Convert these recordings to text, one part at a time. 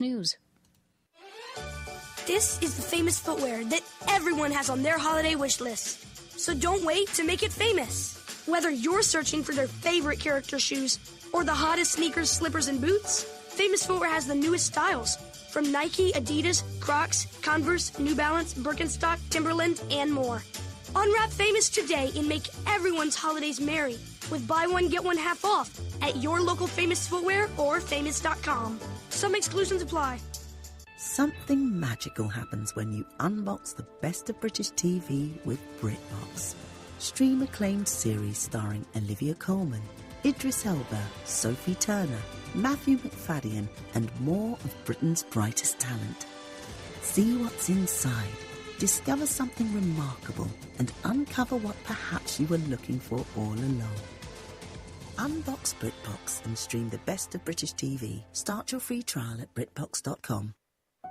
News. This is the famous footwear that everyone has on their holiday wish list. So don't wait to make it famous. Whether you're searching for their favorite character shoes or the hottest sneakers, slippers, and boots, Famous Footwear has the newest styles from Nike, Adidas, Crocs, Converse, New Balance, Birkenstock, Timberland, and more. Unwrap Famous today and make everyone's holidays merry with buy one, get one half off at your local Famous Footwear or famous.com. Some exclusions apply. Something magical happens when you unbox the best of British TV with BritBox. Stream acclaimed series starring Olivia Colman, Idris Elba, Sophie Turner, Matthew McFadden, and more of Britain's brightest talent. See what's inside, discover something remarkable, and uncover what perhaps you were looking for all along. Unbox BritBox and stream the best of British TV. Start your free trial at BritBox.com.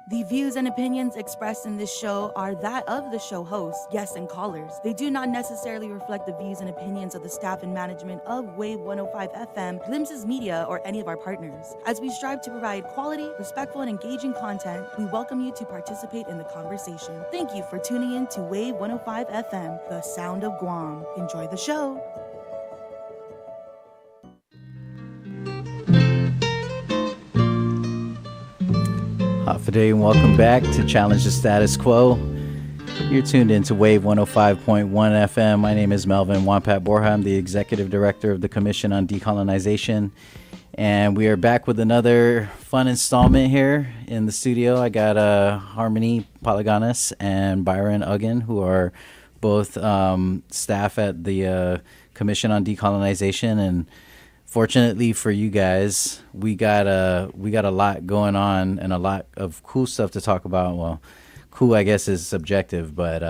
The views and opinions expressed in this show are that of the show hosts, guests, and callers. They do not necessarily reflect the views and opinions of the staff and management of Wave 105 FM, Glimpses Media, or any of our partners. As we strive to provide quality, respectful, and engaging content, we welcome you to participate in the conversation. Thank you for tuning in to Wave 105 FM, the sound of Guam. Enjoy the show. Today and welcome back to Challenge the Status Quo. You're tuned into Wave 105.1 FM. My name is Melvin Wonpat-Borja. I'm the Executive Director of the Commission on Decolonization. And we are back with another fun installment here in the studio. I got Harmony Polygonis and Byron Uggan, who are both staff at the Commission on Decolonization. And fortunately for you guys, we got a lot going on and a lot of cool stuff to talk about. Well, cool, I guess, is subjective, but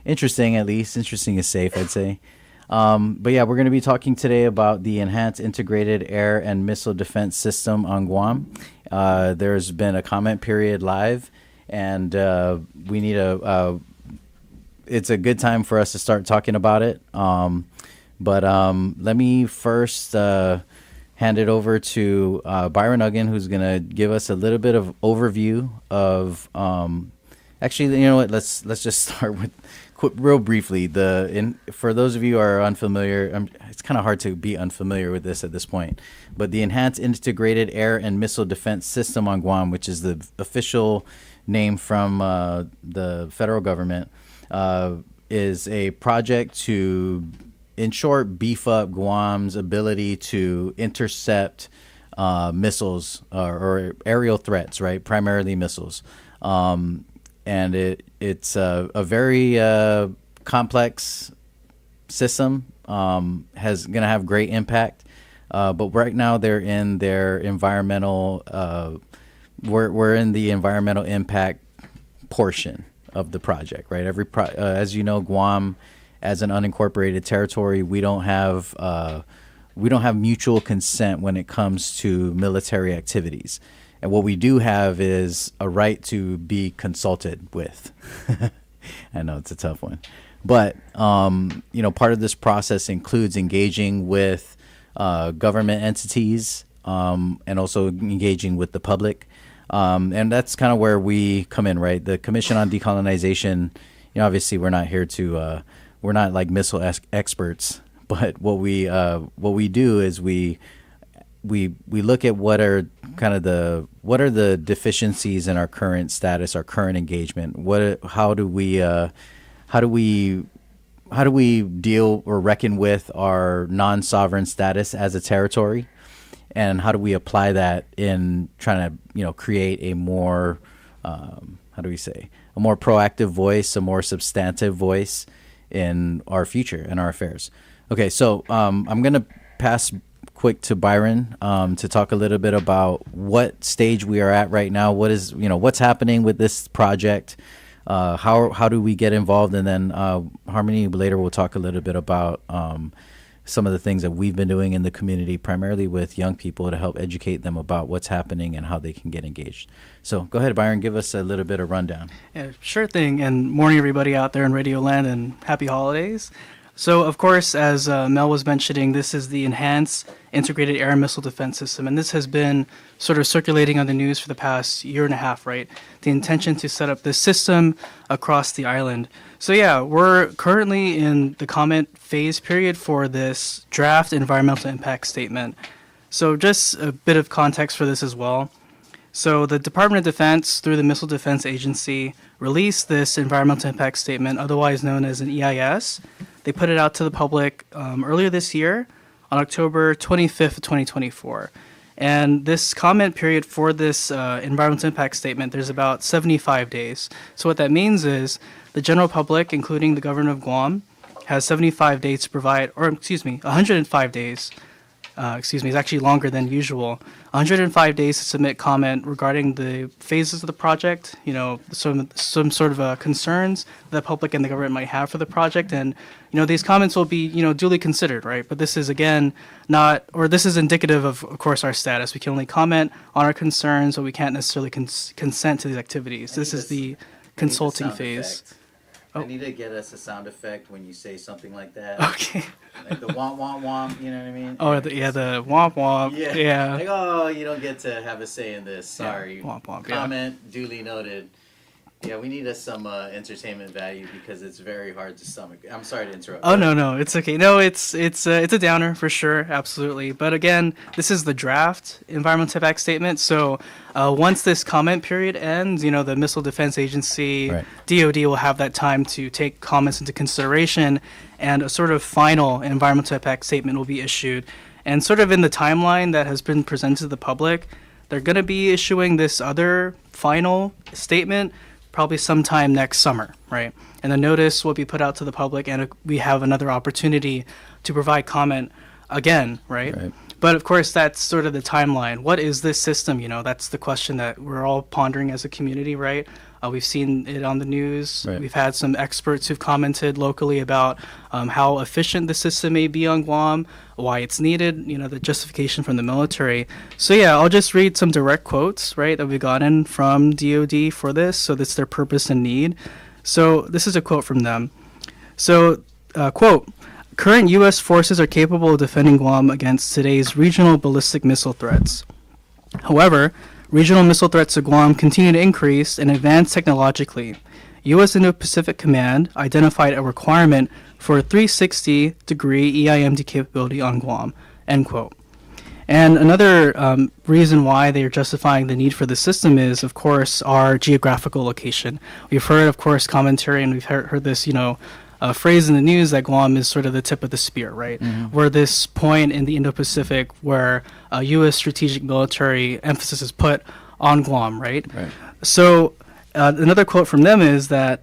interesting at least. Interesting is safe, I'd say. But yeah, we're going to be talking today about the Enhanced Integrated Air and Missile Defense System on Guam. There's been a comment period live, and we need it's a good time for us to start talking about it. But let me first hand it over to Byron Uggan, who's going to give us a little bit of overview of. Actually, you know what? Let's just start with real briefly. For those of you who are unfamiliar, it's kind of hard to be unfamiliar with this at this point. But the Enhanced Integrated Air and Missile Defense System on Guam, which is the official name from the federal government, is a project to, in short, beef up Guam's ability to intercept missiles or aerial threats, right? Primarily missiles. And it's a very complex system, has going to have great impact. But right now they're in their environmental, we're in the environmental impact portion of the project, right? As you know, Guam, as an unincorporated territory, we don't have mutual consent when it comes to military activities. And what we do have is a right to be consulted with. I know it's a tough one. But, part of this process includes engaging with government entities and also engaging with the public. And that's kind of where we come in, right? The Commission on Decolonization, obviously we're not here to, we're not like missile experts, but what we do is we look at what are the deficiencies in our current status, our current engagement. How do we deal or reckon with our non-sovereign status as a territory, and how do we apply that in trying to create a more a more proactive voice, a more substantive voice in our future and our affairs. Okay, so I'm gonna pass quick to Byron to talk a little bit about what stage we are at right now. What is, what's happening with this project? How do we get involved? And then Harmony later will talk a little bit about some of the things that we've been doing in the community, primarily with young people, to help educate them about what's happening and how they can get engaged. So go ahead, Byron, give us a little bit of rundown. Yeah, sure thing. And morning, everybody out there in Radio Land, and happy holidays. So, of course, as Mel was mentioning, this is the Enhanced Integrated Air and Missile Defense System, and this has been sort of circulating on the news for the past year and a half, right? The intention to set up this system across the island. So, yeah, we're currently in the comment phase period for this draft environmental impact statement. So, just a bit of context for this as well. So the Department of Defense, through the Missile Defense Agency, released this environmental impact statement, otherwise known as an EIS. They put it out to the public earlier this year on October 25th, 2024. And this comment period for this environmental impact statement, there's about 75 days. So what that means is the general public, including the government of Guam, has 75 days to provide, 105 days. It's actually longer than usual. 105 days to submit comment regarding the phases of the project, some sort of concerns the public and the government might have for the project. And, these comments will be, duly considered, right? But this is, again, this is indicative of course, our status. We can only comment on our concerns, but we can't necessarily consent to these activities. This is the consulting phase. I need to get us a sound effect when you say something like that. Okay. Like the womp womp womp, you know what I mean? Oh, the womp womp. Yeah. Like, oh, you don't get to have a say in this. Sorry. Yeah. Womp womp. Comment duly noted. Yeah, we need some entertainment value because it's very hard to stomach. I'm sorry to interrupt. Oh no, it's okay. No, it's a downer for sure, absolutely. But again, this is the draft environmental impact statement. So once this comment period ends, the Missile Defense Agency, right. DoD will have that time to take comments into consideration, and a sort of final environmental impact statement will be issued. And sort of in the timeline that has been presented to the public, they're going to be issuing this other final statement probably sometime next summer, right? And the notice will be put out to the public, and we have another opportunity to provide comment again, right? But of course, that's sort of the timeline. What is this system? That's the question that we're all pondering as a community, right? We've seen it on the news. Right. We've had some experts who've commented locally about how efficient the system may be on Guam, why it's needed, the justification from the military. So yeah, I'll just read some direct quotes, right, that we've gotten from DoD for this. So that's their purpose and need. So this is a quote from them. So, quote, current U.S. forces are capable of defending Guam against today's regional ballistic missile threats. However, regional missile threats to Guam continue to increase and advance technologically. U.S. Indo-Pacific Command identified a requirement for a 360-degree EIMD capability on Guam, end quote. And another reason why they are justifying the need for the system is, of course, our geographical location. We've heard, of course, commentary, and we've heard this, phrase in the news that Guam is sort of the tip of the spear, right? Mm-hmm. We're this point in the Indo-Pacific where U.S. strategic military emphasis is put on Guam, right? So another quote from them is that,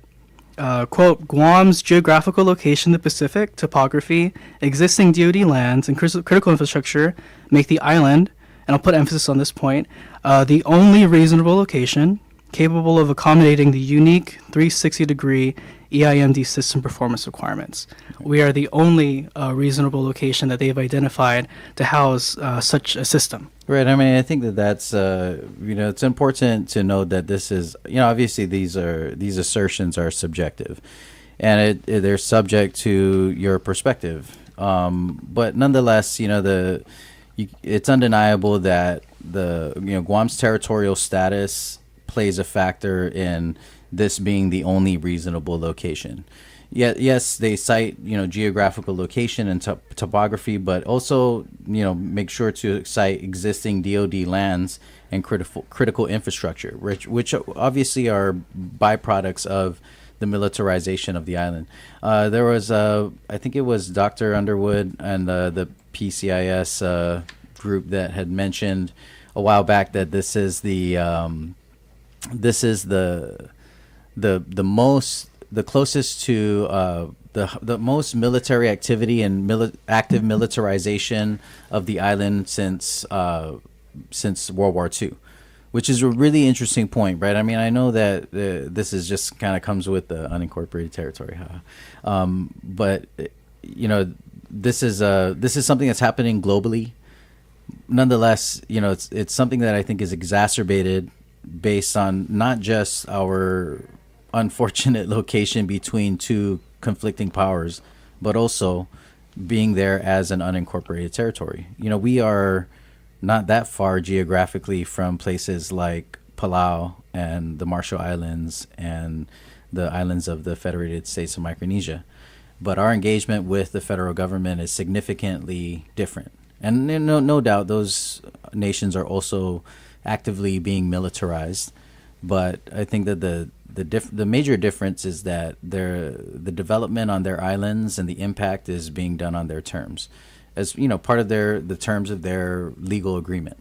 quote, Guam's geographical location in the Pacific, topography, existing DoD lands, and critical infrastructure make the island, and I'll put emphasis on this point, the only reasonable location capable of accommodating the unique 360-degree EIMD system performance requirements. We are the only reasonable location that they've identified to house such a system. Right. I mean, I think that's it's important to note that this is, obviously these assertions are subjective, and they're subject to your perspective. But nonetheless, it's undeniable that Guam's territorial status plays a factor in this being the only reasonable location. Yes, they cite geographical location and topography, but also make sure to cite existing DoD lands and critical infrastructure, which obviously are byproducts of the militarization of the island. There was I think it was Dr. Underwood and the PCIS group that had mentioned a while back that this is the closest to the most military activity and active militarization of the island since World War II, which is a really interesting point, right? I mean, I know that this is just kind of comes with the unincorporated territory, but this is something that's happening globally. Nonetheless, it's something that I think is exacerbated based on not just our unfortunate location between two conflicting powers, but also being there as an unincorporated territory. We are not that far geographically from places like Palau and the Marshall Islands and the islands of the Federated States of Micronesia. But our engagement with the federal government is significantly different. And no doubt those nations are also actively being militarized. But I think that the major difference is that the development on their islands and the impact is being done on their terms, as part of the terms of their legal agreement.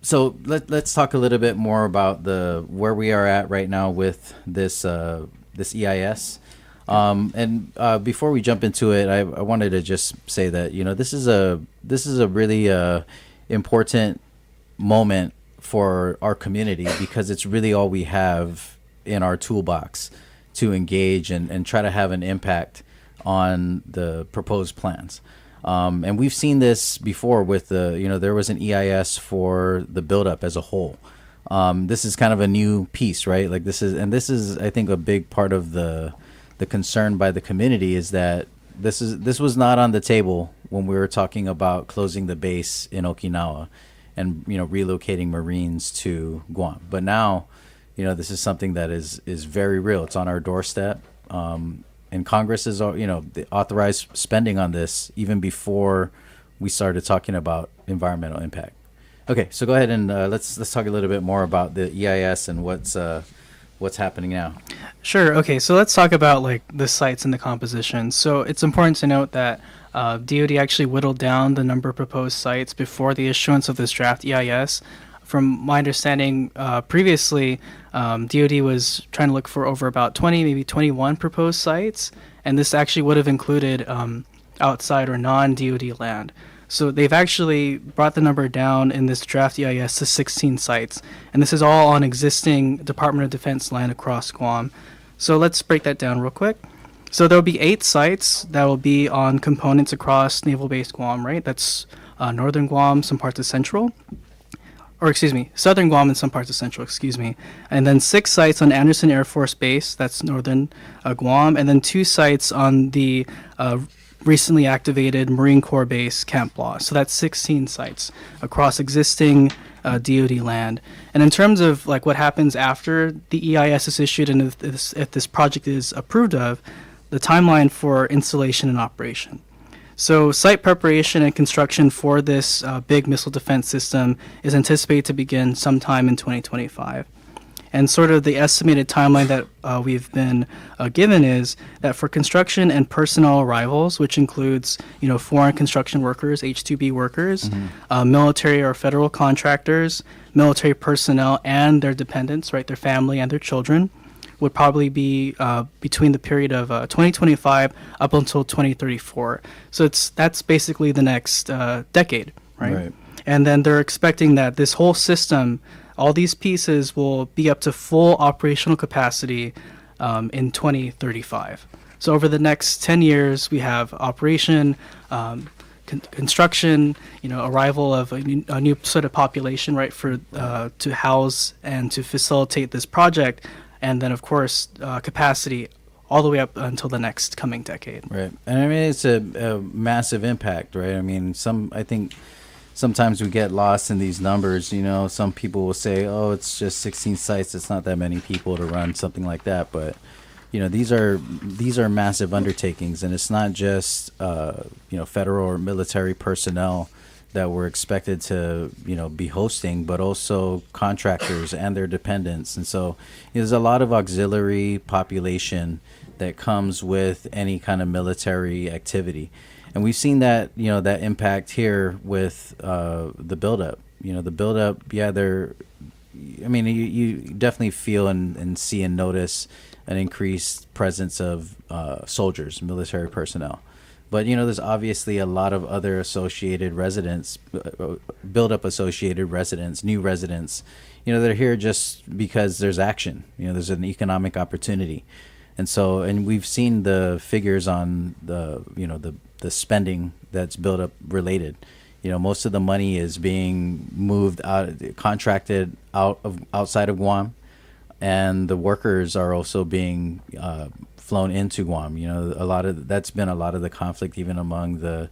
So let's talk a little bit more about where we are at right now with this EIS. And before we jump into it, I wanted to just say that this is a really important moment for our community, because it's really all we have in our toolbox to engage and try to have an impact on the proposed plans. And we've seen this before with there was an EIS for the buildup as a whole. This is kind of a new piece, right? Like this is I think a big part of the concern by the community is that this was not on the table when we were talking about closing the base in Okinawa and relocating Marines to Guam. But now, this is something that is very real. It's on our doorstep. And Congress is, they authorized spending on this even before we started talking about environmental impact. Okay, so go ahead and let's talk a little bit more about the EIS and what's happening now. Sure. Okay, so let's talk about like the sites and the composition. So it's important to note that DoD actually whittled down the number of proposed sites before the issuance of this draft EIS. From my understanding, previously, DoD was trying to look for over about 20, maybe 21 proposed sites, and this actually would have included outside or non-DoD land. So they've actually brought the number down in this draft EIS to 16 sites, and this is all on existing Department of Defense land across Guam. So let's break that down real quick. So there'll be 8 sites that will be on components across Naval Base Guam, right? That's northern Guam, some parts of central. Southern Guam and some parts of central, And then 6 sites on Andersen Air Force Base, that's northern Guam, and then 2 sites on the recently activated Marine Corps Base Camp Law. So that's 16 sites across existing DoD land. And in terms of like what happens after the EIS is issued and if this project is approved of, the timeline for installation and operation. So site preparation and construction for this big missile defense system is anticipated to begin sometime in 2025. And sort of the estimated timeline that we've been given is that for construction and personnel arrivals, which includes foreign construction workers, H-2B workers, military or federal contractors, military personnel and their dependents, right, their family and their children, would probably be between the period of 2025 up until 2034. So that's basically the next decade, right? And then they're expecting that this whole system, all these pieces, will be up to full operational capacity in 2035. So over the next 10 years, we have operation, construction, arrival of a new sort of population, right, for to house and to facilitate this project. And then, of course, capacity all the way up until the next coming decade. Right. And I mean, it's a massive impact, right? I mean, I think sometimes we get lost in these numbers. Some people will say, oh, it's just 16 sites. It's not that many people to run something like that. But, these are massive undertakings. And it's not just, federal or military personnel that we're expected to, be hosting, but also contractors and their dependents. And so there's a lot of auxiliary population that comes with any kind of military activity. And we've seen that, that impact here with the buildup. The buildup, you definitely feel and see and notice an increased presence of soldiers, military personnel. But, there's obviously a lot of other associated residents, build-up associated residents, new residents, that are here just because there's action. There's an economic opportunity. And we've seen the figures on the spending that's build-up related. Most of the money is being moved contracted outside of Guam. And the workers are also being flown into Guam. You know, that's been a lot of the conflict, even among the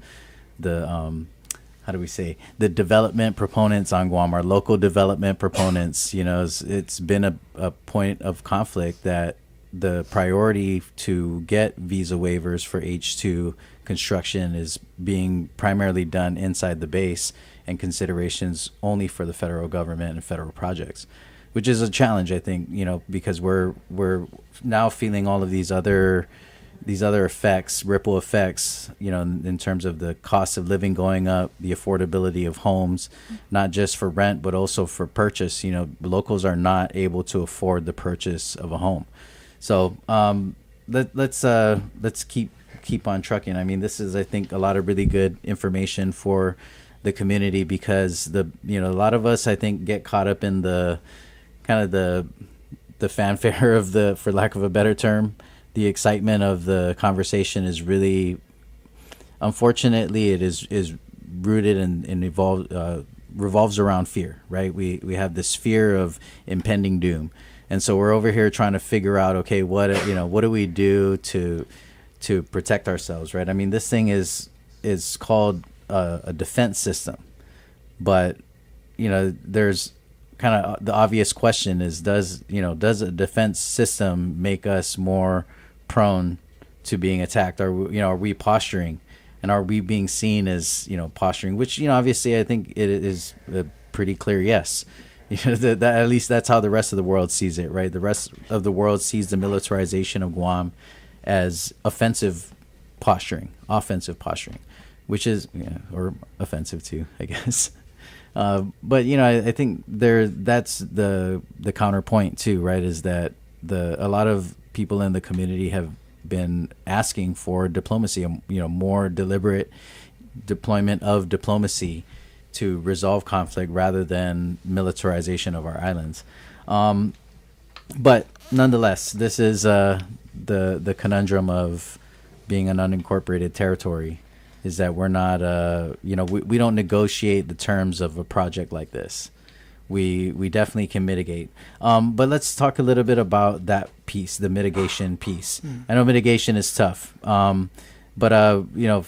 how do we say, the development proponents on Guam, our local development proponents. You know, it's been a point of conflict that the priority to get visa waivers for H2 construction is being primarily done inside the base, and considerations only for the federal government and federal projects, which is a challenge, I think, you know, because we're now feeling all of these other effects, ripple effects, you know, in terms of the cost of living going up, the affordability of homes, not just for rent, but also for purchase. You know, locals are not able to afford the purchase of a home. So let's keep on trucking. I mean, this is, I think, a lot of really good information for the community, because a lot of us, I think, get caught up in the kind of the fanfare of the, for lack of a better term, the excitement of the conversation is really, unfortunately, it is rooted and revolves around fear, right? We have this fear of impending doom. And so we're over here trying to figure out, okay, what do we do to protect ourselves, right? I mean, this thing is called a defense system, but you know, there's kind of the obvious question is, does a defense system make us more prone to being attacked? Are we posturing, and are we being seen as posturing? Which obviously I think it is a pretty clear yes. That at least that's how the rest of the world sees it, right? The rest of the world sees the militarization of Guam as offensive posturing, which is, or offensive too, I guess. But I think that's the counterpoint too, right? Is that a lot of people in the community have been asking for diplomacy, more deliberate deployment of diplomacy to resolve conflict rather than militarization of our islands. But nonetheless, this is the conundrum of being an unincorporated territory, is that we're not, we don't negotiate the terms of a project like this. We definitely can mitigate. But let's talk a little bit about that piece, the mitigation piece. I know mitigation is tough. But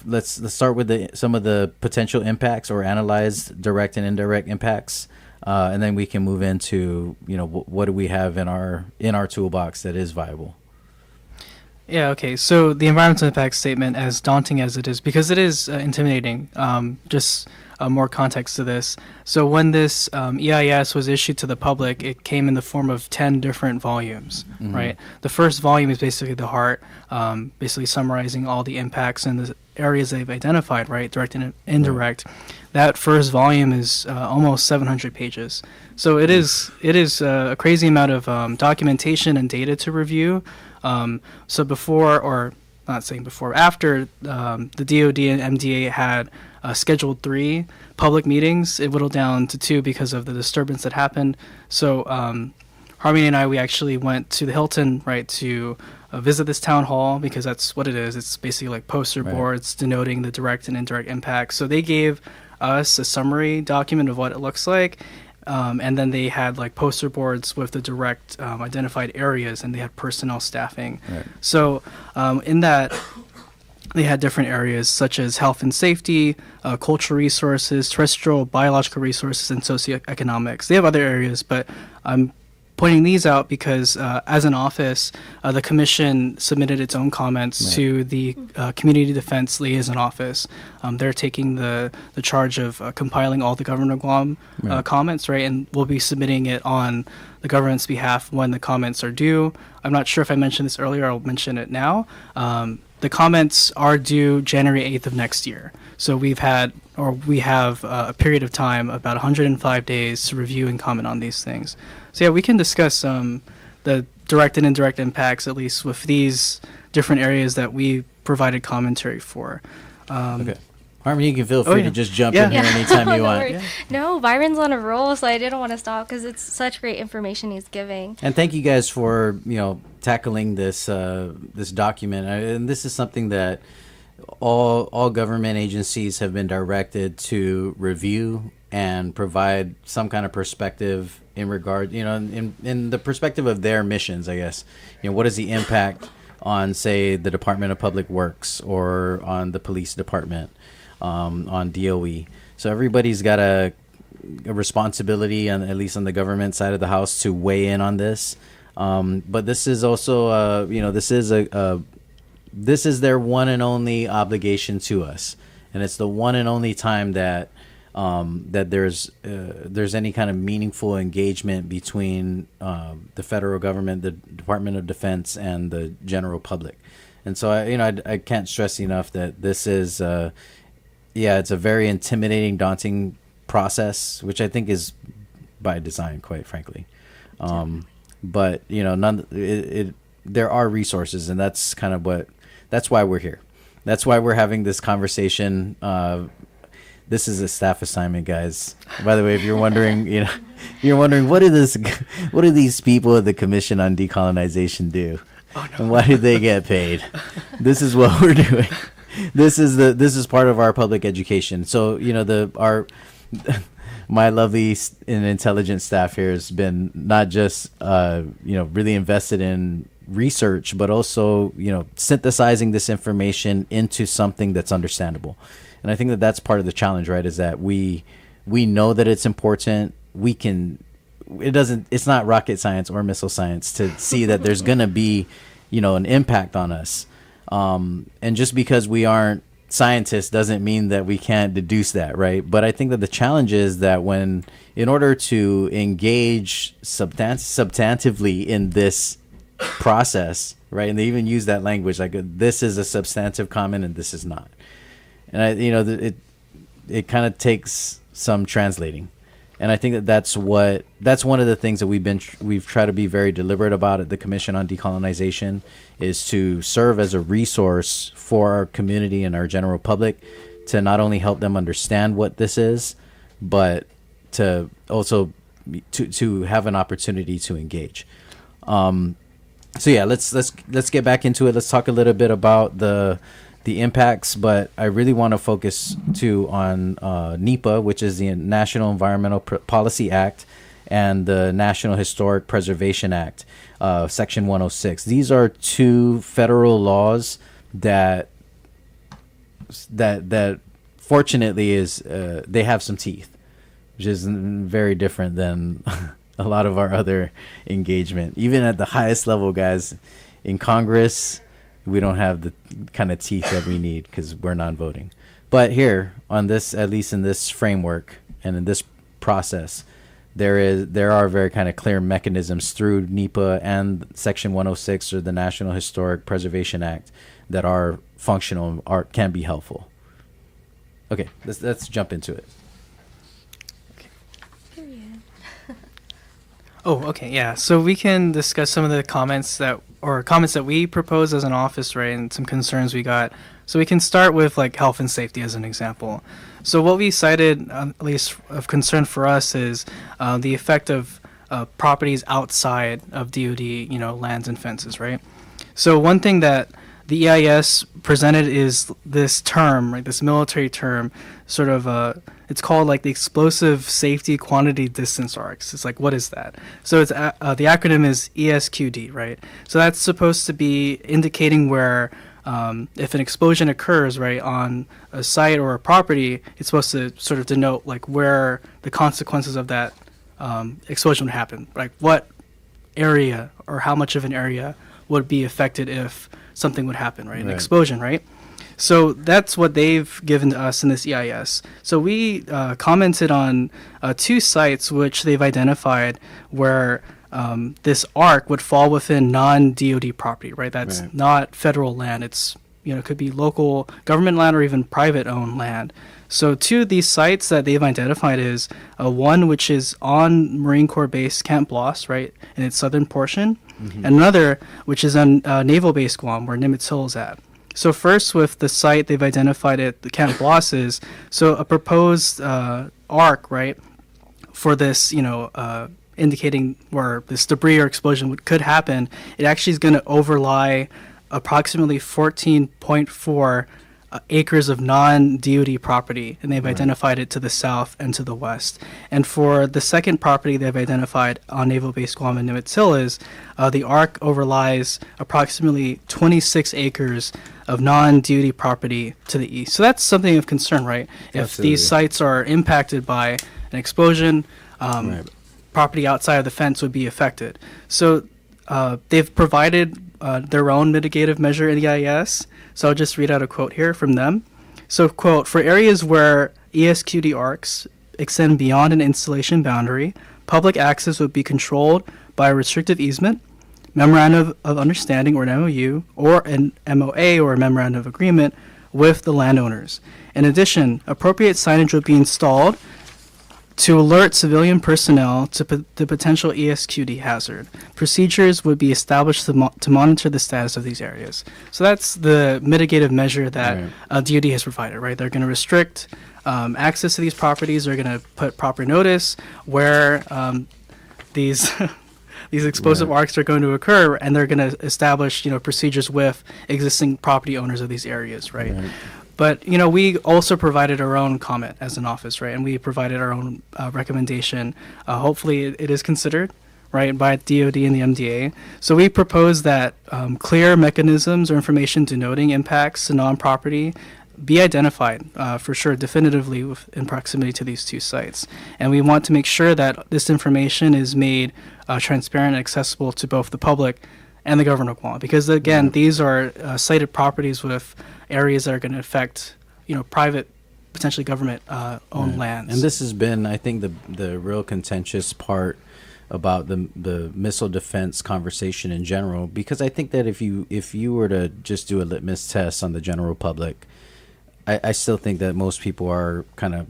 let's start with some of the potential impacts, or analyze direct and indirect impacts, and then we can move into what do we have in our toolbox that is viable. Yeah, okay. So the environmental impact statement, as daunting as it is, because it is intimidating, just more context to this. So when this EIS was issued to the public, it came in the form of 10 different volumes, right? The first volume is basically the heart, basically summarizing all the impacts and the areas they've identified, right? Direct and indirect. Right. That first volume is almost 700 pages. So it is a crazy amount of documentation and data to review. So before, or not saying before, after the DoD and MDA had scheduled 3 public meetings, it whittled down to 2 because of the disturbance that happened. So Harmony and I, we actually went to the Hilton, right, to visit this town hall, because that's what it is. It's basically like poster boards denoting the direct and indirect impacts. So they gave us a summary document of what it looks like. And then they had like poster boards with the direct identified areas, and they had personnel staffing. Right. So in that, they had different areas such as health and safety, cultural resources, terrestrial biological resources, and socioeconomics. They have other areas, but I'm pointing these out because as an office, the commission submitted its own comments to the Community Defense Liaison Office. They're taking the charge of compiling all the Governor Guam comments, right? And we'll be submitting it on the government's behalf when the comments are due. I'm not sure if I mentioned this earlier. I'll mention it now. The comments are due January 8th of next year. So we have a period of time, about 105 days, to review and comment on these things. So yeah, we can discuss the direct and indirect impacts, at least with these different areas that we provided commentary for. Okay. Harmony, you can feel free to just jump in here anytime you want. No, Byron's on a roll, so I didn't want to stop because it's such great information he's giving. And thank you guys for tackling this this document. And this is something that all government agencies have been directed to review and provide some kind of perspective in regard, in the perspective of their missions, I guess. What is the impact on, say, the Department of Public Works or on the police department, on DOE. So everybody's got a responsibility, on, at least on the government side of the house, to weigh in on this. But this is also, this is their one and only obligation to us, and it's the one and only time that there's any kind of meaningful engagement between the federal government, the Department of Defense, and the general public. And so I can't stress enough that this is it's a very intimidating, daunting process, which I think is by design, quite frankly. But there are resources, and that's kind of that's why we're here. That's why we're having this conversation. This is a staff assignment, guys. By the way, if you're wondering, you're wondering what do these people at the Commission on Decolonization do, and why do they get paid? This is what we're doing. This is part of our public education. So my lovely and intelligent staff here has been not just really invested in research, but also synthesizing this information into something that's understandable. And I think that that's part of the challenge, right? Is that we know that it's important. It's not rocket science or missile science to see that there's gonna be an impact on us. And just because we aren't scientists doesn't mean that we can't deduce that, right? But I think that the challenge is that in order to engage substantively in this process, right? And they even use that language, like this is a substantive comment and this is not. And it kind of takes some translating. And I think that that's one of the things that we've tried to be very deliberate about at the Commission on Decolonization, is to serve as a resource for our community and our general public, to not only help them understand what this is, but to also to have an opportunity to engage. So yeah, let's get back into it. Let's talk a little bit about the impacts, but I really want to focus too on NEPA, which is the National Environmental Policy Act, and the National Historic Preservation Act, Section 106. These are two federal laws that fortunately they have some teeth, which is very different than a lot of our other engagement. Even at the highest level, guys, in Congress, we don't have the kind of teeth that we need because we're non-voting. But here, on this, at least in this framework and in this process, there are very kind of clear mechanisms through NEPA and Section 106, or the National Historic Preservation Act, that are functional and can be helpful. Okay, let's jump into it. Oh, okay, yeah. So we can discuss some of the comments that we proposed as an office, right, and some concerns we got. So we can start with like health and safety as an example. So what we cited, at least of concern for us, is the effect of properties outside of DoD, lands and fences, right? So one thing that the EIS presented is this term, right, this military term, sort of it's called like the explosive safety quantity distance arcs. It's like, what is that? So it's the acronym is ESQD, right? So that's supposed to be indicating where if an explosion occurs, right, on a site or a property, it's supposed to sort of denote like where the consequences of that explosion would happen, like what area or how much of an area would be affected if something would happen, right? An explosion, right? So that's what they've given to us in this EIS. So we commented on two sites which they've identified where this arc would fall within non-DoD property, right? That's not federal land. It's, it could be local government land or even private-owned land. So two of these sites that they've identified is one which is on Marine Corps Base Camp Bloss, right, in its southern portion, and another which is on Naval Base Guam, where Nimitz Hill is at. So first, with the site they've identified at the Camp Bloss is, so a proposed arc, right, for this, indicating where this debris or explosion could happen, it actually is going to overlie approximately 14.4 acres of non-DoD property, and they've identified it to the south and to the west. And for the second property they've identified on Naval Base Guam and Nimitz Hill is the ARC overlies approximately 26 acres of non-DoD property to the east. So that's something of concern, right? If Absolutely. these sites are impacted by an explosion, Right. property outside of the fence would be affected. So they've provided their own mitigative measure in the EIS. So I'll just read out a quote here from them. So, quote, for areas where ESQD arcs extend beyond an installation boundary, public access would be controlled by a restrictive easement, memorandum of understanding or an MOU, or an MOA or a memorandum of agreement with the landowners. In addition, appropriate signage would be installed to alert civilian personnel to the potential ESQD hazard. Procedures would be established to monitor the status of these areas. So that's the mitigative measure that DoD has provided, right? They're going to restrict access to these properties. They're going to put proper notice where these these explosive arcs are going to occur, and they're going to establish, procedures with existing property owners of these areas, right? But, we also provided our own comment as an office, right? And we provided our own recommendation. Hopefully it is considered, right, by DOD and the MDA. So we propose that clear mechanisms or information denoting impacts to non-property be identified for sure definitively in proximity to these two sites. And we want to make sure that this information is made transparent and accessible to both the public and the government of Guam. Because, again, these are sited properties with areas that are going to affect, private, potentially government-owned lands. And this has been, I think, the real contentious part about the missile defense conversation in general, because I think that if you were to just do a litmus test on the general public, I still think that most people are kind of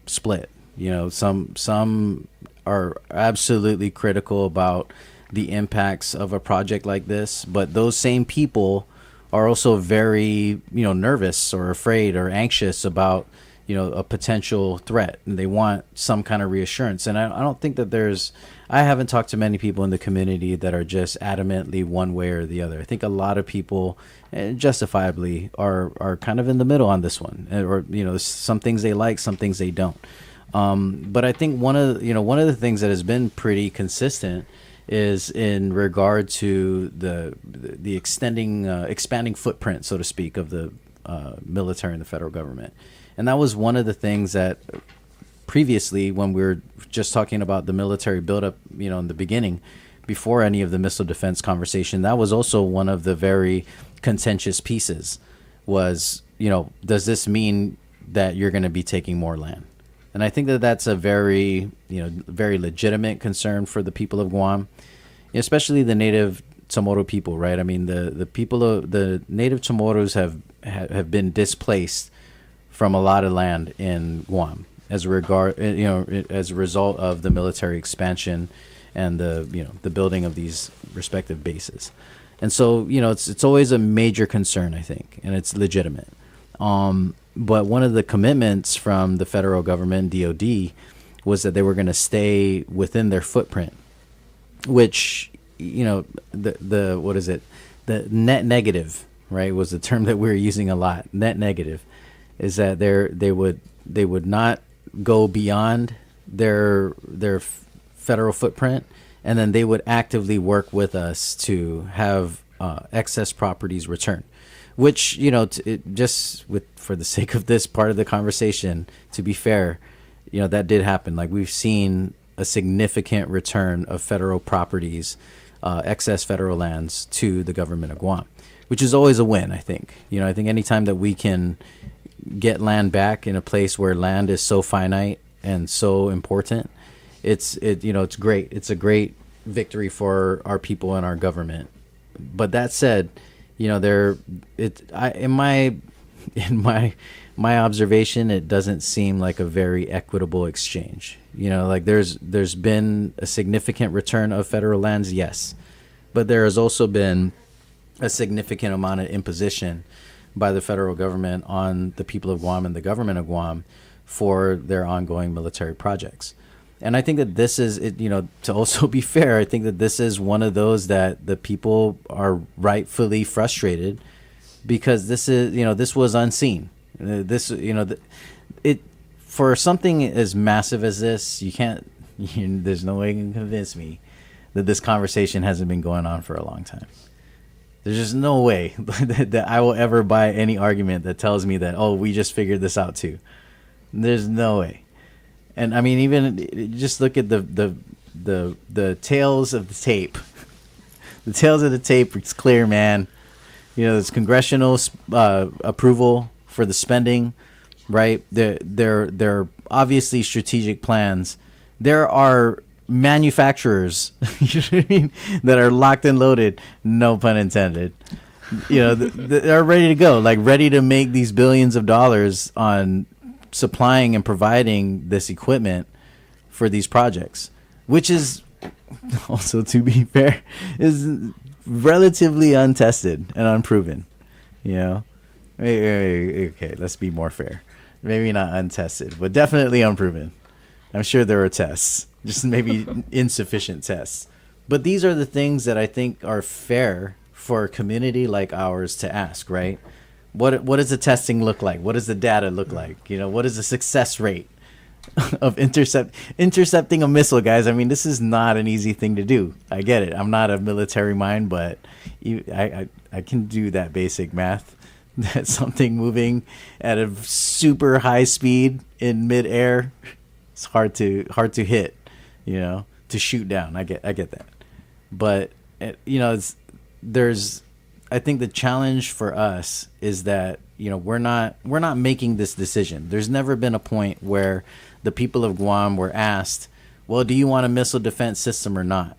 split. Some are absolutely critical about the impacts of a project like this, but those same people are also very, nervous or afraid or anxious about, a potential threat, and they want some kind of reassurance. And I don't think that I haven't talked to many people in the community that are just adamantly one way or the other. I think a lot of people, justifiably, are kind of in the middle on this one, or, some things they like, some things they don't. But I think one of the things that has been pretty consistent is in regard to the expanding footprint, so to speak, of the military and the federal government. And that was one of the things that previously, when we were just talking about the military buildup, in the beginning, before any of the missile defense conversation, that was also one of the very contentious pieces was, does this mean that you're going to be taking more land? And I think that that's a very, very legitimate concern for the people of Guam, especially the native Chamorro people, right? I mean, the people of the native Chamorros have been displaced from a lot of land in Guam as a result of the military expansion and the building of these respective bases. And so, it's always a major concern, I think, and it's legitimate. But one of the commitments from the federal government, DOD, was that they were going to stay within their footprint, which, the what is it? The net negative, right, was the term that we were using a lot. Net negative is that they would not go beyond their federal footprint, and then they would actively work with us to have excess properties returned. Which, for the sake of this part of the conversation, to be fair, that did happen. Like, we've seen a significant return of federal properties, excess federal lands to the government of Guam, which is always a win, I think. I think anytime that we can get land back in a place where land is so finite and so important, it's great. It's a great victory for our people and our government. But that said, in my observation, it doesn't seem like a very equitable exchange. Like there's been a significant return of federal lands, yes, but there has also been a significant amount of imposition by the federal government on the people of Guam and the government of Guam for their ongoing military projects. And I think that this is, to also be fair, I think that this is one of those that the people are rightfully frustrated because this is, this was unseen. It for something as massive as this, you can't. There's no way you can convince me that this conversation hasn't been going on for a long time. There's just no way that I will ever buy any argument that tells me that, oh, we just figured this out too. There's no way. And I mean, even just look at the tails of the tape. The tails of the tape, it's clear, man. There's congressional approval for the spending, right? There are obviously strategic plans. There are manufacturers, that are locked and loaded, no pun intended. They're ready to go, like ready to make these billions of dollars on supplying and providing this equipment for these projects, which is also, to be fair, is relatively untested and unproven. Okay, let's be more fair. Maybe not untested, but definitely unproven. I'm sure there are tests, just maybe insufficient tests. But these are the things that I think are fair for a community like ours to ask, right? What does the testing look like? What does the data look like? What is the success rate of intercepting a missile, guys? I mean, this is not an easy thing to do. I get it. I'm not a military mind, but I can do that basic math. That something moving at a super high speed in midair, it's hard to hit, to shoot down. I get that, but I think the challenge for us is that we're not making this decision. There's never been a point where the people of Guam were asked, well, do you want a missile defense system or not?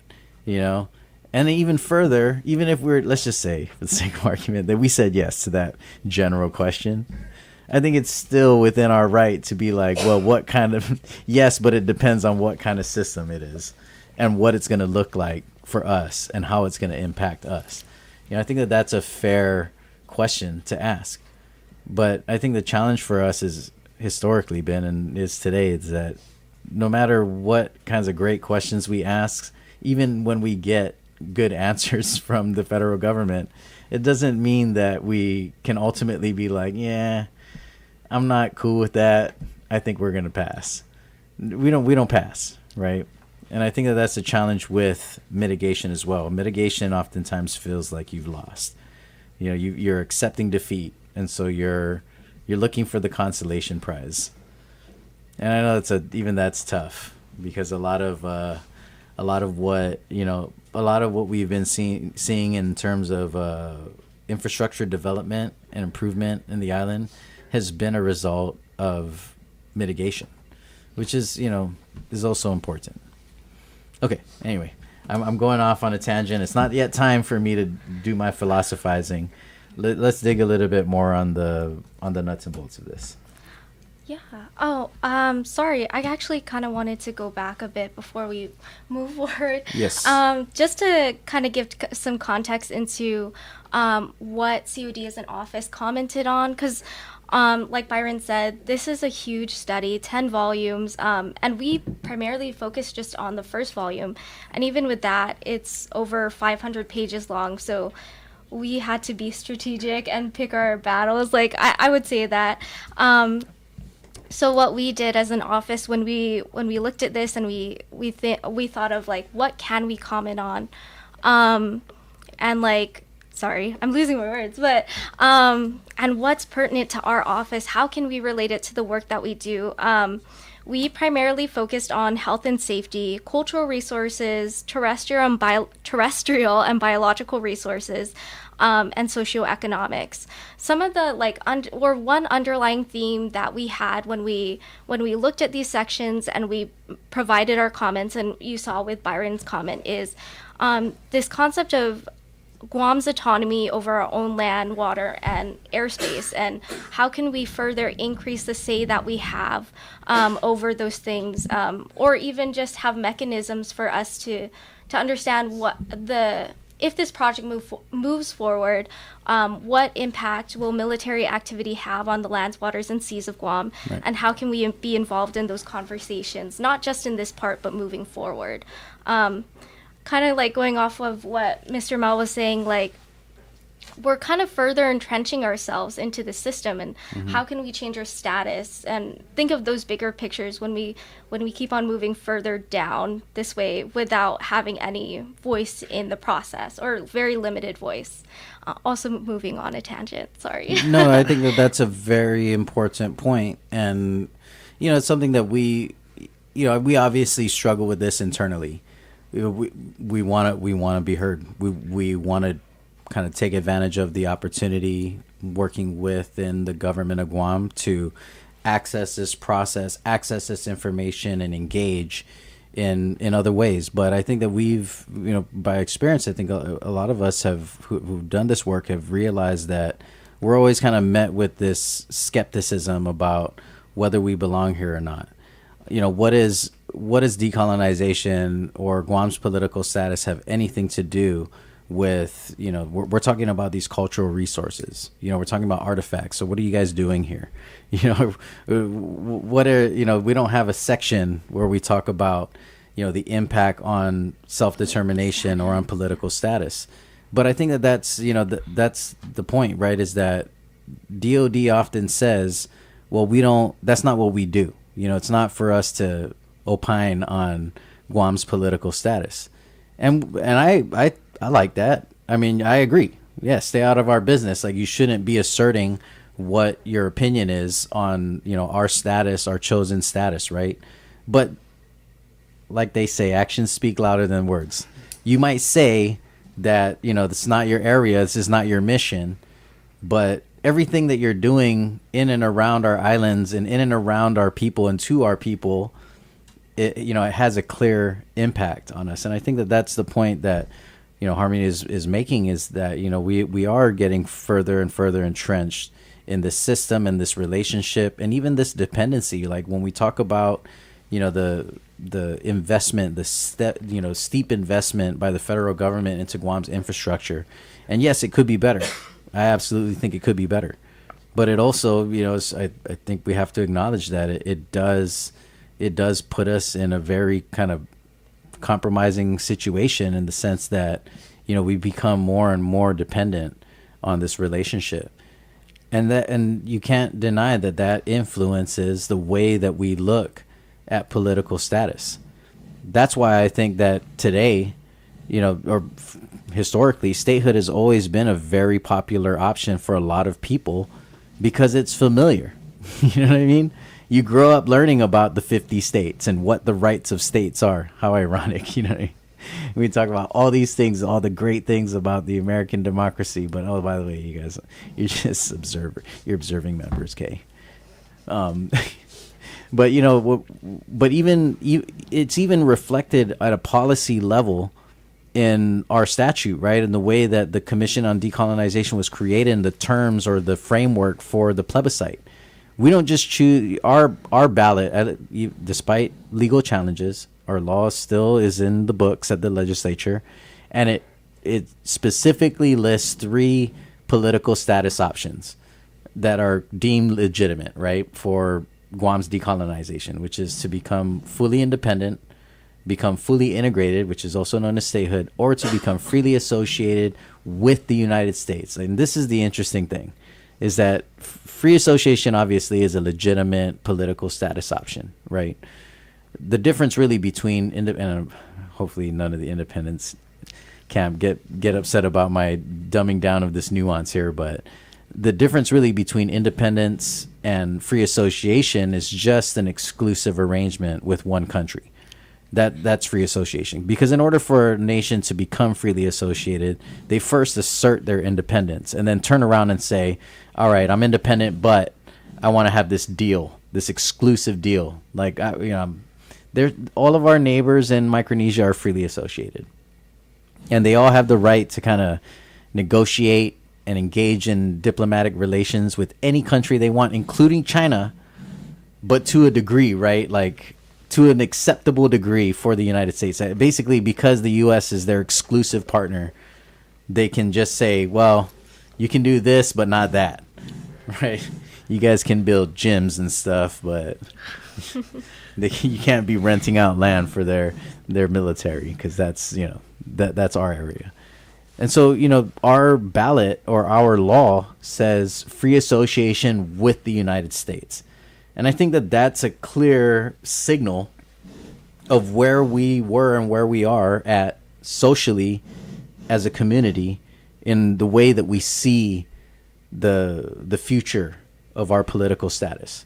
And even further, even if let's just say, for the sake of argument, that we said yes to that general question, I think it's still within our right to be like, well, what kind of, yes, but it depends on what kind of system it is and what it's going to look like for us and how it's going to impact us. I think that's a fair question to ask. But I think the challenge for us has historically been, and is today, is that no matter what kinds of great questions we ask, even when we get good answers from the federal government, it doesn't mean that we can ultimately be like, yeah, I'm not cool with that. I think we're going to pass. We don't pass, right? And I think that's a challenge with mitigation as well. Mitigation oftentimes feels like you've lost. You're accepting defeat, and so you're looking for the consolation prize. And I know that's tough, because a lot of what we've been seeing in terms of infrastructure development and improvement in the island has been a result of mitigation, which is also important. Okay, anyway, I'm going off on a tangent. It's not yet time for me to do my philosophizing. Let's dig a little bit more on the nuts and bolts of this. Yeah. Oh, sorry. I actually kind of wanted to go back a bit before we move forward. Yes. Just to kind of give some context into what COD as an office commented on, because like Byron said, this is a huge study, 10 volumes, and we primarily focused just on the first volume. And even with that, it's over 500 pages long. So we had to be strategic and pick our battles. Like, I would say that. So what we did as an office when we looked at this, and we thought of like, what can we comment on, and like, sorry, I'm losing my words, but and what's pertinent to our office? How can we relate it to the work that we do? We primarily focused on health and safety, cultural resources, terrestrial and biological resources, and socioeconomics. Some of the one underlying theme that we had when we looked at these sections and we provided our comments, and you saw with Byron's comment, is this concept of Guam's autonomy over our own land, water, and airspace, and how can we further increase the say that we have over those things, or even just have mechanisms for us to understand if this project moves forward, what impact will military activity have on the lands, waters, and seas of Guam, right, and how can we be involved in those conversations, not just in this part, but moving forward. Kind of like going off of what Mr. Mel was saying, like, we're kind of further entrenching ourselves into the system, and how can we change our status and think of those bigger pictures when we keep on moving further down this way without having any voice in the process, or very limited voice. Also moving on a tangent, sorry. No, I think that that's a very important point, and it's something that we obviously struggle with this internally. We want to be heard. We want to kind of take advantage of the opportunity working within the government of Guam to access this process, access this information, and engage in other ways. But I think that we've, by experience, I think a lot of us who've done this work have realized that we're always kind of met with this skepticism about whether we belong here or not. What does decolonization or Guam's political status have anything to do with, we're talking about these cultural resources, we're talking about artifacts. So what are you guys doing here? We don't have a section where we talk about, the impact on self-determination or on political status. But I think that's the point, right? Is that DOD often says, well, that's not what we do. It's not for us to opine on Guam's political status. And I like that. I mean, I agree. Yeah, stay out of our business. Like, you shouldn't be asserting what your opinion is on, our status, our chosen status, right? But like they say, actions speak louder than words. You might say that, this is not your area, this is not your mission, but everything that you're doing in and around our islands and in and around our people and to our people, it has a clear impact on us. And I think that that's the point that, Harmony is making, is that, we are getting further and further entrenched in this system and this relationship and even this dependency. Like, when we talk about, the investment, the steep investment by the federal government into Guam's infrastructure. And yes, it could be better. I absolutely think it could be better. But it also, I think we have to acknowledge that it does put us in a very kind of compromising situation, in the sense that, we become more and more dependent on this relationship. And you can't deny that influences the way that we look at political status. That's why I think that today, or historically, statehood has always been a very popular option for a lot of people, because it's familiar. You know what I mean? You grow up learning about the 50 states and what the rights of states are. How ironic, We talk about all these things, all the great things about the American democracy, but by the way, you guys, you're just you're observing members, Kay. But it's even reflected at a policy level in our statute, right? In the way that the Commission on Decolonization was created, and the terms or the framework for the plebiscite. We don't just choose our ballot, despite legal challenges. Our law still is in the books at the legislature, and it specifically lists 3 political status options that are deemed legitimate, right, for Guam's decolonization, which is to become fully independent, become fully integrated, which is also known as statehood, or to become freely associated with the United States. And this is the interesting thing, is that free association obviously is a legitimate political status option, right? The difference really between, and hopefully none of the independents can get upset about my dumbing down of this nuance here, but the difference really between independence and free association is just an exclusive arrangement with one country. That's free association. Because in order for a nation to become freely associated, they first assert their independence and then turn around and say, all right, I'm independent, but I want to have this deal, this exclusive deal. Like, all of our neighbors in Micronesia are freely associated. And they all have the right to kind of negotiate and engage in diplomatic relations with any country they want, including China, but to a degree, right? Like, to an acceptable degree for the United States. Basically, because the U.S. is their exclusive partner, they can just say, well, you can do this, but not that, right? You guys can build gyms and stuff, but you can't be renting out land for their military, because that's, that's our area. And so, our ballot or our law says free association with the United States. And I think that that's a clear signal of where we were and where we are at socially as a community in the way that we see the future of our political status.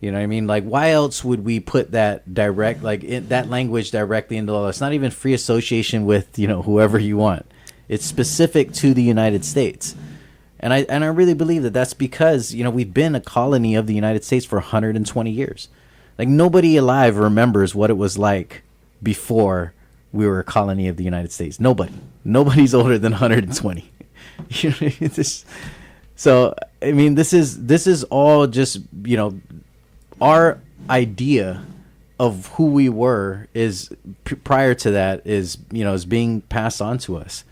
You know what I mean? Like, why else would we put that that language directly into law? It's not even free association with, whoever you want. It's specific to the United States. And I really believe that that's because, we've been a colony of the United States for 120 years. Like, nobody alive remembers what it was like before we were a colony of the United States. Nobody's older than 120. So, I mean, this is all just, our idea of who we were is prior to that is being passed on to us,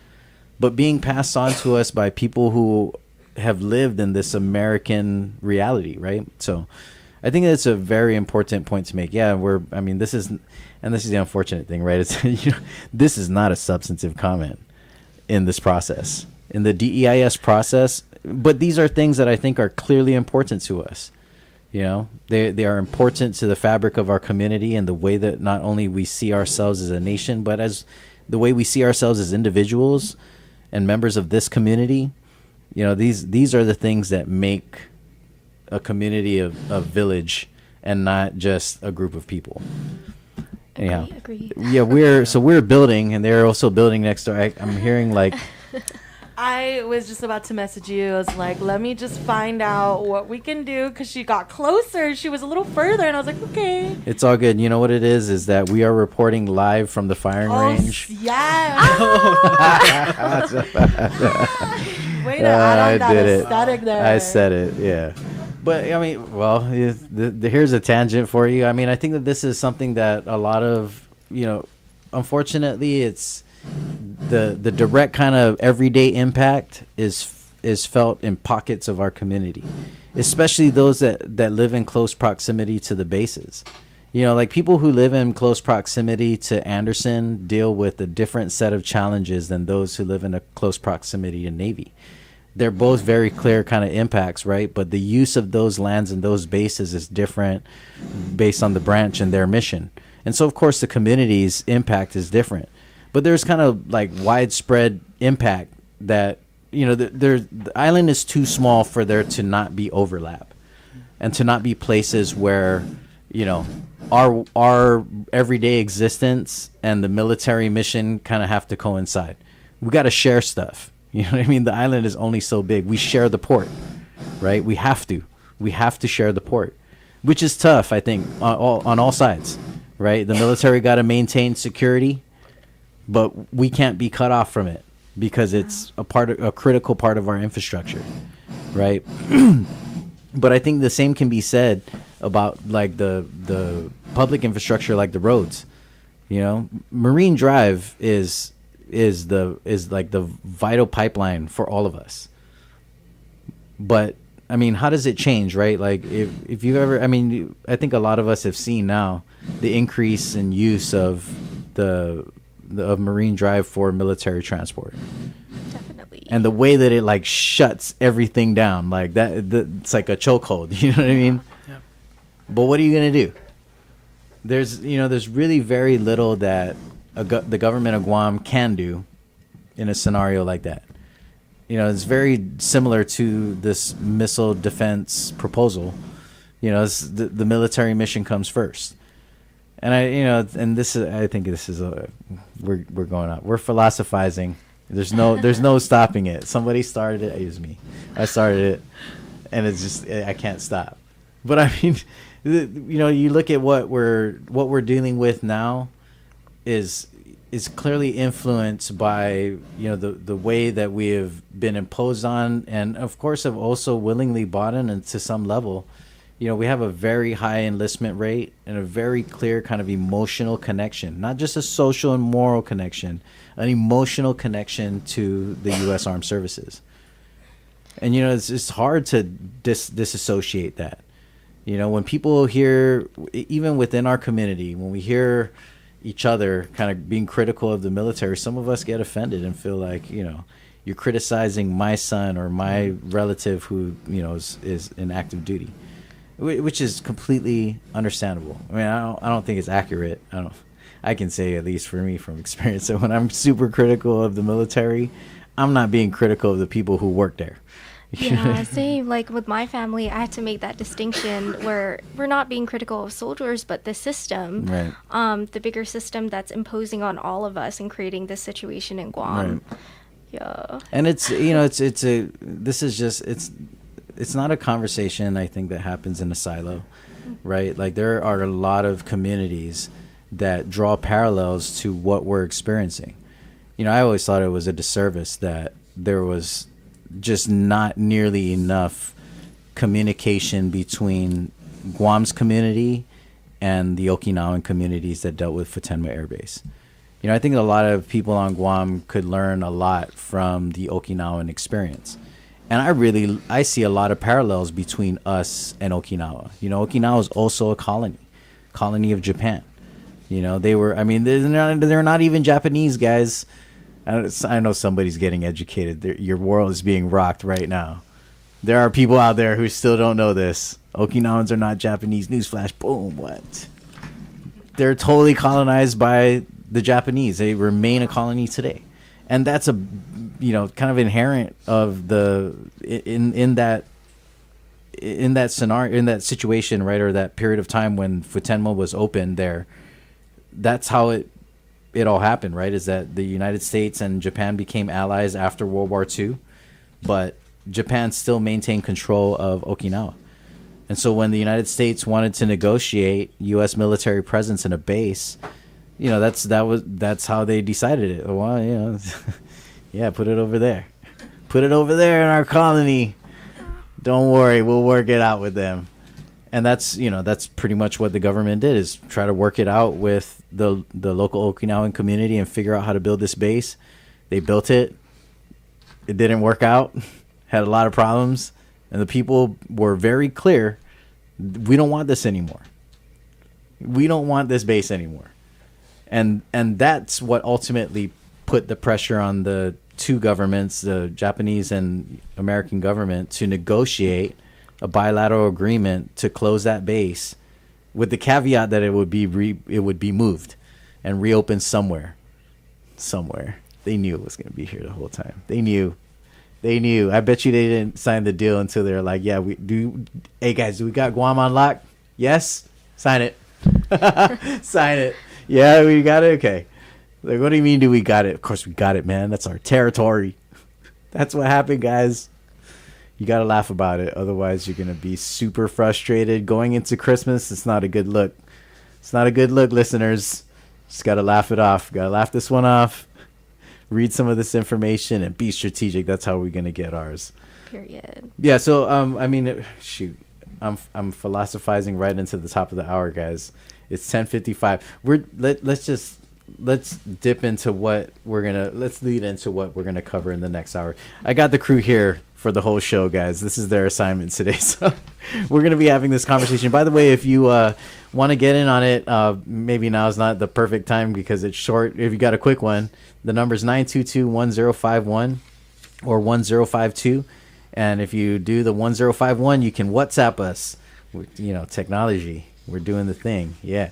but being passed on to us by people who have lived in this American reality, right? So I think that's a very important point to make. Yeah, this is the unfortunate thing, right? It's this is not a substantive comment in this process, in the DEIS process, but these are things that I think are clearly important to us. They are important to the fabric of our community and the way that not only we see ourselves as a nation, but as the way we see ourselves as individuals and members of this community. These are the things that make a community a village and not just a group of people. Anyhow, Agree. Yeah, we're building, and they're also building next door. I'm hearing like. I was just about to message you. I was like, let me just find out what we can do, because she got closer. She was a little further, and I was like, okay. It's all good. You know what it is that we are reporting live from the firing range. Yeah. Way to add on that aesthetic there. I said it, yeah. But, I mean, well, here's a tangent for you. I mean, I think that this is something that a lot of, unfortunately, it's the direct kind of everyday impact is felt in pockets of our community, especially those that live in close proximity to the bases. Like people who live in close proximity to Anderson deal with a different set of challenges than those who live in a close proximity to Navy. They're both very clear kind of impacts, right? But the use of those lands and those bases is different based on the branch and their mission. And so, of course, the community's impact is different. But there's kind of like widespread impact that, the island is too small for there to not be overlap and to not be places where, our everyday existence and the military mission kind of have to coincide. We got to share stuff. You know what I mean? The island is only so big. We share the port, right? We have to share the port, which is tough, I think, on all sides, right? The military got to maintain security, but we can't be cut off from it because it's a critical part of our infrastructure, right? But I think the same can be said about like the public infrastructure, like the roads. Marine Drive is like the vital pipeline for all of us. But I mean, how does it change, right? Like if you've ever, I think a lot of us have seen now the increase in use of of Marine Drive for military transport. Definitely. And the way that it like shuts everything down, like it's like a chokehold. You know what I mean? Yeah. But what are you gonna do? There's really very little that the government of Guam can do in a scenario like that. It's very similar to this missile defense proposal. The military mission comes first. And I think this is we're going out. We're philosophizing. There's no stopping it. Somebody started it. It was me. I started it, and it's just I can't stop. But I mean, you look at what we're dealing with now is clearly influenced by the way that we have been imposed on, and of course have also willingly bought in, and to some level. We have a very high enlistment rate and a very clear kind of emotional connection, not just a social and moral connection, an emotional connection to the U.S. Armed Services. And, it's hard to disassociate that. When people hear, even within our community, when we hear, each other, kind of being critical of the military, some of us get offended and feel like, you're criticizing my son or my relative who, is in active duty, which is completely understandable. I mean, I don't think it's accurate. I can say, at least for me from experience, that when I'm super critical of the military, I'm not being critical of the people who work there. Yeah, same. Like with my family, I had to make that distinction where we're not being critical of soldiers, but the system, Right. the bigger system that's imposing on all of us and creating this situation in Guam. Right. Yeah. And it's not a conversation, I think, that happens in a silo, right? Like, there are a lot of communities that draw parallels to what we're experiencing. I always thought it was a disservice that there was just not nearly enough communication between Guam's community and the Okinawan communities that dealt with Futenma Air Base. I think a lot of people on Guam could learn a lot from the Okinawan experience. And I see a lot of parallels between us and Okinawa. Okinawa is also a colony of Japan. They're not even Japanese, guys. I know somebody's getting educated. Your world is being rocked right now. There are people out there who still don't know this. Okinawans are not Japanese. Newsflash. Boom. What? They're totally colonized by the Japanese. They remain a colony today. And that's kind of inherent of in that scenario, in that situation, right, or that period of time when Futenma was opened there. That's how it all happened, right? Is that the United States and Japan became allies after World War II, but Japan still maintained control of Okinawa. And so when the United States wanted to negotiate U.S. military presence in a base, that's how they decided it. Well, yeah, put it over there. Put it over there in our colony. Don't worry, we'll work it out with them. And that's pretty much what the government did, is try to work it out with the local Okinawan community and figure out how to build this base. They built it. It didn't work out. Had a lot of problems. And the people were very clear, we don't want this anymore. We don't want this base anymore. And that's what ultimately put the pressure on the two governments, the Japanese and American government, to negotiate a bilateral agreement to close that base, with the caveat that it would be moved and reopened somewhere. They knew it was going to be here the whole time. They knew. I bet you they didn't sign the deal until they're like, yeah, we do. Hey guys, do we got Guam on lock? Yes, sign it. Sign it. Yeah, we got it. Okay. Like, what do you mean? Do we got it? Of course we got it, man. That's our territory. That's what happened, guys. You got to laugh about it. Otherwise, you're going to be super frustrated going into Christmas. It's not a good look. It's not a good look, listeners. Just got to laugh it off. Got to laugh this one off. Read some of this information and be strategic. That's how we're going to get ours. Period. Yeah. So, shoot, I'm philosophizing right into the top of the hour, guys. It's 10:55. Let's dip into let's lead into what we're gonna cover in the next hour. I got the crew here for the whole show, guys. This is their assignment today, so we're gonna be having this conversation. By the way, if you want to get in on it, maybe now is not the perfect time because it's short. If you got a quick one, the number is 922-1051 or 1052, and if you do the 1051, you can WhatsApp us. Technology. We're doing the thing, yeah.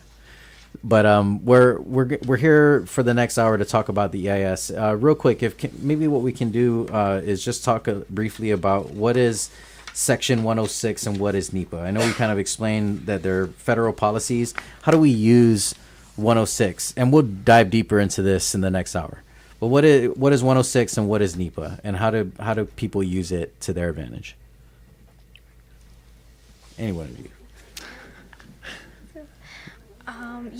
But we're here for the next hour to talk about the EIS. Real quick, maybe what we can do is just talk briefly about what is Section 106 and what is NEPA. I know we kind of explained that they're federal policies. How do we use 106? And we'll dive deeper into this in the next hour. But what is 106 and what is NEPA, and how do people use it to their advantage? Any one of you.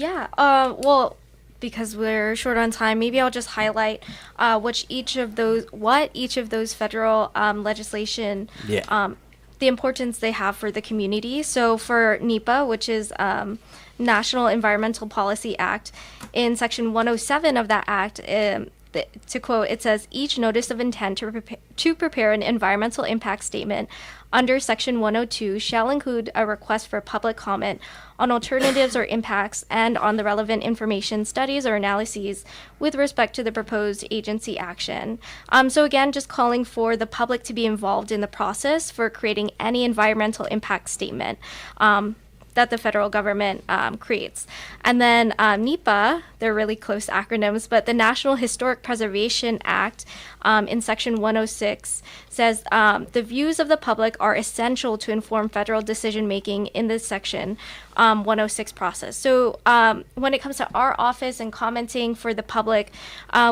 Well, because we're short on time, maybe I'll just highlight what each of those federal legislation, the importance they have for the community. So for NEPA, which is National Environmental Policy Act, in Section 107 of that act, to quote, it says, each notice of intent to prepare an environmental impact statement under Section 102 shall include a request for public comment on alternatives or impacts and on the relevant information, studies, or analyses with respect to the proposed agency action. So again, just calling for the public to be involved in the process for creating any environmental impact statement that the federal government creates. And then NEPA, they're really close acronyms, but the National Historic Preservation Act in Section 106 says the views of the public are essential to inform federal decision making in this Section 106 process. So when it comes to our office and commenting for the public,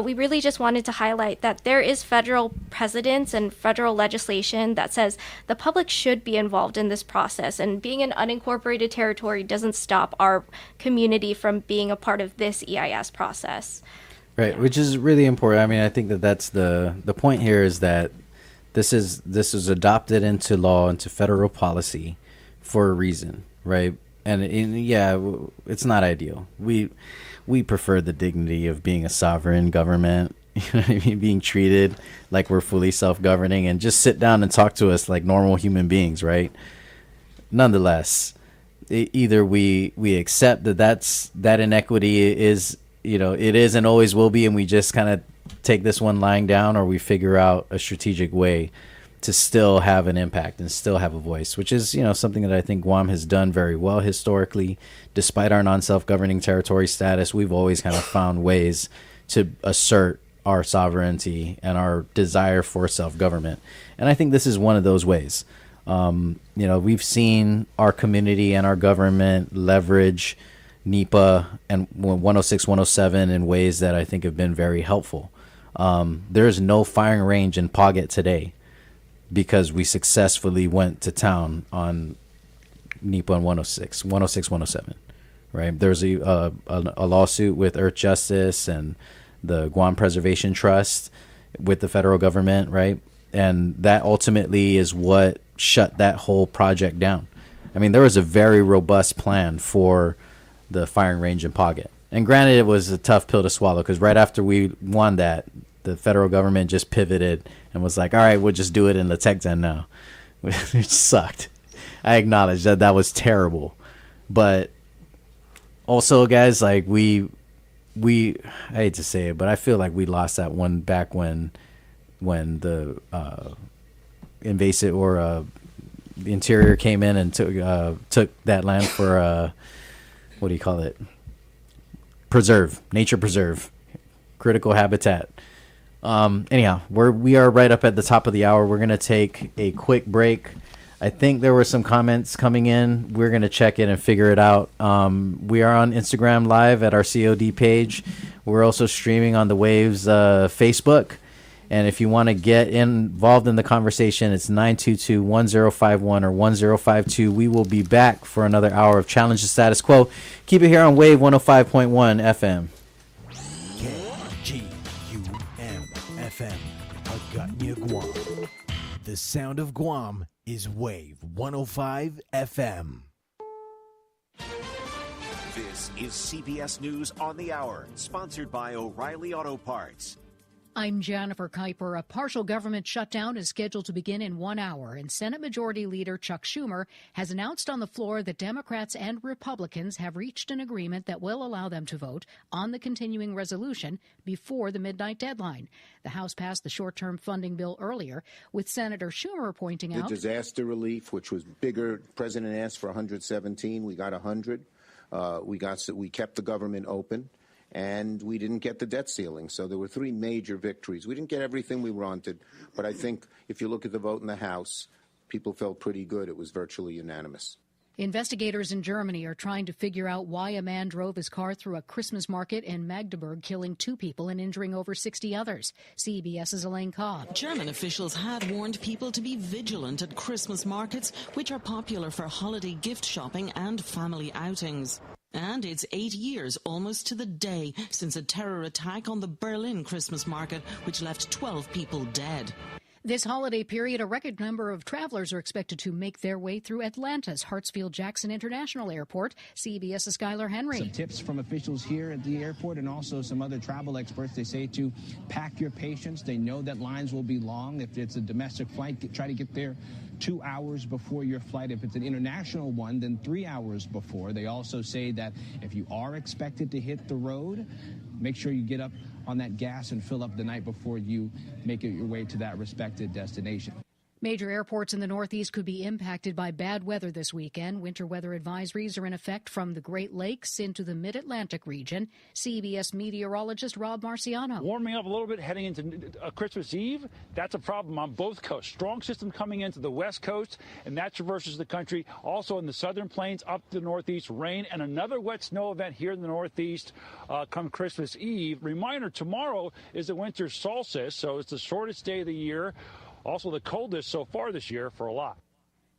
we really just wanted to highlight that there is federal precedents and federal legislation that says the public should be involved in this process, and being an unincorporated territory doesn't stop our community from being a part of this EIS process. Right, which is really important. I mean, I think that's the point here is that this is adopted into law, into federal policy for a reason, right? And it's not ideal. We prefer the dignity of being a sovereign government, you know what I mean, being treated like we're fully self-governing, and just sit down and talk to us like normal human beings, right? Nonetheless, either we accept that inequity is, you know, it is and always will be, and we just kind of take this one lying down, or we figure out a strategic way to still have an impact and still have a voice, which is, you know, something that I think Guam has done very well historically. Despite our non-self-governing territory status, we've always kind of found ways to assert our sovereignty and our desire for self-government. And I think this is one of those ways. You know, we've seen our community and our government leverage NEPA and 106, 107 in ways that I think have been very helpful. There is no firing range in Paget today because we successfully went to town on NEPA and 106, 107, right? There's a lawsuit with Earth Justice and the Guam Preservation Trust with the federal government, right? And that ultimately is what shut that whole project down. I mean, there was a very robust plan for the firing range in Paget. And granted, it was a tough pill to swallow because right after we won that, the federal government just pivoted and was like, all right, we'll just do it in the Tech-10 now, which sucked. I acknowledge that was terrible. But also, guys, like we I hate to say it, but I feel like we lost that one back when the invasive or the Interior came in and took that land for what do you call it? Nature preserve, critical habitat. Anyhow, we are right up at the top of the hour. We're gonna take a quick break. I think there were some comments coming in. We're gonna check it and figure it out. We are on Instagram Live at our COD page. We're also streaming on the Waves Facebook. And if you want to get involved in the conversation, it's 922-1051 or 1052. We will be back for another hour of Challenge the Status Quo. Keep it here on Wave 105.1 FM. KGUM FM, Agutnia, Guam. The sound of Guam is Wave 105 FM. This is CBS News on the Hour, sponsored by O'Reilly Auto Parts. I'm Jennifer Kuiper. A partial government shutdown is scheduled to begin in 1 hour, and Senate Majority Leader Chuck Schumer has announced on the floor that Democrats and Republicans have reached an agreement that will allow them to vote on the continuing resolution before the midnight deadline. The House passed the short-term funding bill earlier, with Senator Schumer pointing out the disaster relief, which was bigger. The president asked for 117. We got 100. We kept the government open. And we didn't get the debt ceiling. So there were three major victories. We didn't get everything we wanted, but I think if you look at the vote in the House, people felt pretty good. It was virtually unanimous. Investigators in Germany are trying to figure out why a man drove his car through a Christmas market in Magdeburg, killing 2 people and injuring over 60 others. CBS's Elaine Cobb. German officials had warned people to be vigilant at Christmas markets, which are popular for holiday gift shopping and family outings. And it's 8 years, almost to the day, since a terror attack on the Berlin Christmas market, which left 12 people dead. This holiday period, a record number of travelers are expected to make their way through Atlanta's Hartsfield-Jackson International Airport. CBS's Skylar Henry. Some tips from officials here at the airport and also some other travel experts. They say to pack your patience. They know that lines will be long. If it's a domestic flight, try to get there 2 hours before your flight. If it's an international one, then 3 hours before. They also say that if you are expected to hit the road, make sure you get up on that gas and fill up the night before you make it your way to that respected destination. Major airports in the Northeast could be impacted by bad weather this weekend. Winter weather advisories are in effect from the Great Lakes into the Mid-Atlantic region. CBS meteorologist Rob Marciano. Warming up a little bit heading into Christmas Eve. That's a problem on both coasts. Strong system coming into the West Coast, and that traverses the country. Also in the southern plains up to the Northeast, rain and another wet snow event here in the Northeast come Christmas Eve. Reminder, tomorrow is the winter solstice, so it's the shortest day of the year. Also the coldest so far this year for a lot.